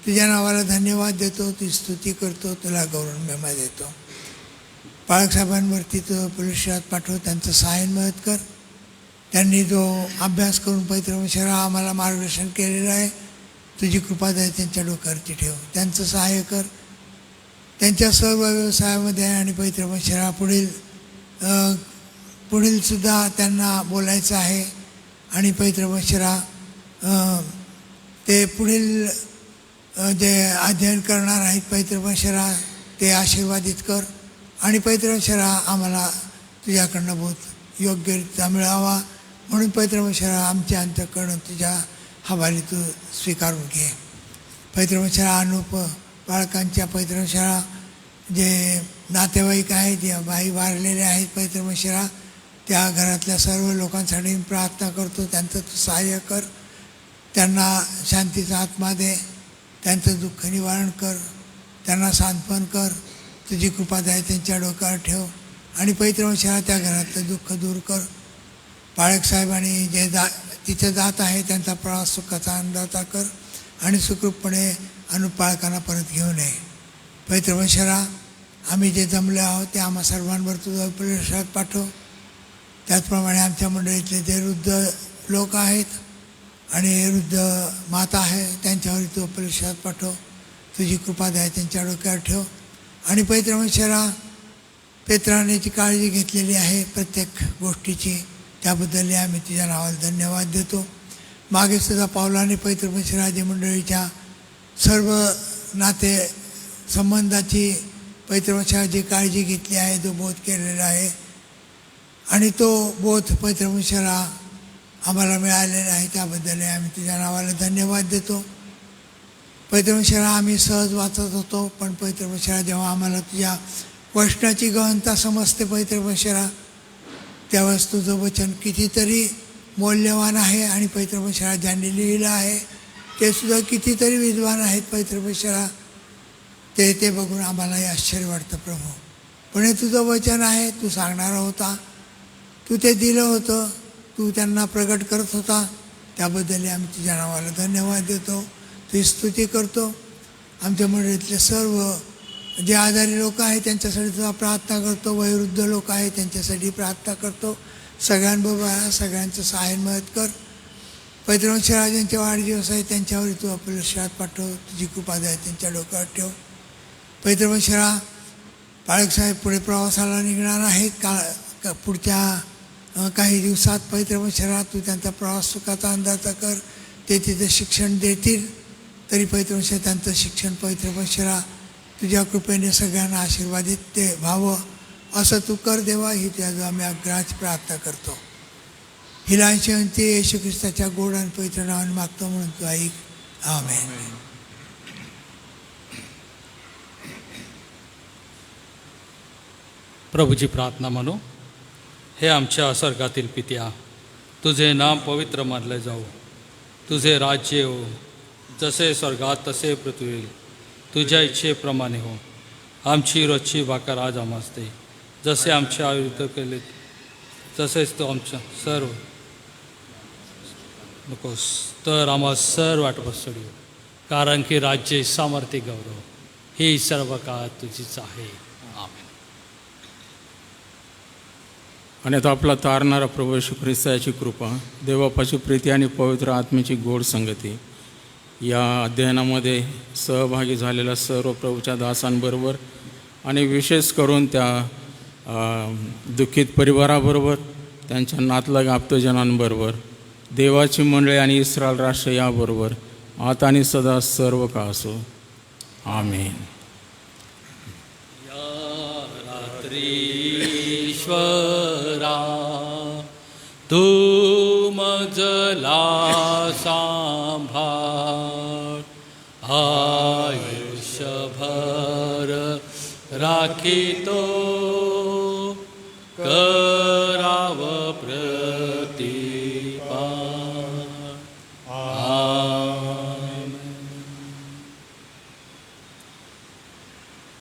तुझ्या नावाला धन्यवाद देतो, तुझी स्तुती करतो, तुला गौरव महिमा देतो. बाळकसाहेबांवरती तो पुलिसात पाठव, त्यांचं सहाय्य मदत कर. त्यांनी जो अभ्यास करून पवित्र वचन आम्हाला मार्गदर्शन केलेलं आहे, तुझी कृपा दया त्यांच्या डोक्यावरती ठेव, त्यांचं सहाय्य कर. त्यांच्या सर्व व्यवसायामध्ये आणि पवित्र वचन पुढीलसुद्धा त्यांना बोलायचं आहे आणि पवित्र वचन ते पुढील जे अध्ययन करणार आहेत पवित्र वचन ते आशीर्वादित कर आणि पवित्र वचन आम्हाला तुझ्याकडनं बहुत योग्यरित्या मिळावा म्हणून पवित्र वचन आमच्या अंतःकरण तुझ्या हवाली तू स्वीकारून घे. पवित्र वचन अनुप बाळकांच्या पवित्र वचन जे नातेवाईक आहेत, या बाई वारलेले आहेत पवित्र वचन त्या घरातल्या सर्व लोकांसाठी प्रार्थना करतो, त्यांचं तू सहाय्य कर, त्यांना शांतीचा आत्मा दे, त्यांचं दुःख निवारण कर, त्यांना सांत्वन कर, तुझी कृपा दया त्यांच्या डोक्यावर ठेव आणि पवित्र वचन त्या घरातलं दुःख दूर कर. बाळकसाहेब आणि जे तिथे जात आहे त्यांचा प्रवास सुखाचा आनंदाचा कर आणि सुखरूपपणे अनुपाळकांना परत घेऊन ये. पवित्र वचन आम्ही जे जमले आहोत ते आम्हा सर्वांवर तुझं प्रवेशात पाठव. त्याचप्रमाणे आमच्या मंडळीतले जे वृद्ध लोक आहेत आणि वृद्ध माता आहे त्यांच्यावर तू प्रवेशात पाठव, तुझी कृपा दया त्यांच्या डोक्यावर ठेव आणि पवित्र वचन पेत्राने जी काळजी घेतलेली आहे प्रत्येक गोष्टीची, त्याबद्दल आम्ही तुझ्या नावाला धन्यवाद देतो. मागे सुद्धा पावलाने पवित्र वचनाची मंडळीच्या सर्व नाते संबंधाची पवित्र वचनाची काळजी घेतली आहे, जो बोध केलेला आहे आणि तो बोध पवित्र वचन आम्हाला मिळालेला आहे, त्याबद्दल आम्ही तुझ्या नावाला धन्यवाद देतो. पवित्र वचन आम्ही सहज वाचत होतो, पण पवित्र वचन जेव्हा आम्हाला तुझ्या वचनाची गहनता समजते पवित्र वचन, त्यावेळेस तुझं वचन कितीतरी मौल्यवान आहे आणि पवित्र वचन ज्यांनी लिहिलं आहे ते सुद्धा कितीतरी विद्वान आहेत पवित्र वचन, ते बघून आम्हालाही आश्चर्य वाटतं प्रभू. पण हे तुझं वचन आहे, तू सांगणारा होता, तू ते दिलं होतं, तू त्यांना प्रगट करत होता, त्याबद्दल आम्ही तुझ्या नावाला धन्यवाद देतो, तुझी स्तुती करतो. आमच्या मंडळीतले सर्व जे आजारी लोक आहेत त्यांच्यासाठी तुझा प्रार्थना करतो, वयोवृद्ध लोक आहेत त्यांच्यासाठी प्रार्थना करतो. सगळ्यांबरोबर सगळ्यांचं सहाय्य मदत कर. पवित्र वचन ज्यांचे वाढदिवस आहे त्यांच्यावर तू आपल्या शाळेत पाठव, तुझी कृपा दया त्यांच्या डोक्यावर ठेव. पवित्र वचन बाळकसाहेब पुढे प्रवासाला निघणार आहेत पुढच्या काही दिवसात पवित्र वचन तू त्यांचा प्रवास सुखाचा अंदाजा कर. ते तिथे शिक्षण देतील तरी पवित्र वचन त्यांचं शिक्षण पवित्र वचन तुझ्या कृपेने सगळ्यांना आशीर्वादित ते व्हावं असं तू कर देवा. ही तुझ्या आम्ही आग्रहाची प्रार्थना करतो. हिलांची अंती येशू ख्रिस्ताच्या गोड आणि पवित्र नावाने मागतो म्हणून तू ऐक. आमेन. प्रभूची प्रार्थना म्हणू. हे आमच्या स्वर्गातील पित्या, तुझे नाम पवित्र मानले जाऊ, तुझे राज्य हो, जसे स्वर्गात तसे पृथ्वीवर, तुझ्या इच्छेप्रमाणे हो. आमची रोजची भाकर आज आम्हास दे, जसे आमच्या विरुद्ध केले तसेच तो आमच्या सर्व नकोस तर आम्हा सर्व वाटप सोडू, कारण की राज्य सामर्थ्य गौरव ही सर्व काळ तुझीच आहे. आमेन. आणि आता आपला तारणारा प्रभू येशू ख्रिस्ताची कृपा, देवापाची प्रीती आणि पवित्र आत्म्याची गोड संगती या अध्ययनामध्ये सहभागी झालेल्या सर्व प्रभूच्या दासांबरोबर आणि विशेष करून त्या दुःखित परिवाराबरोबर, त्यांच्या नातलग आप्तजनांबरोबर, देवाची मंडळी आणि इस्रायल राष्ट्र याबरोबर आता आणि सदा सर्व काळ असो. आमेन. ईश्वरा तू मजला सांभाळ, आयुष्यभर राखितो कराव प्रभूचे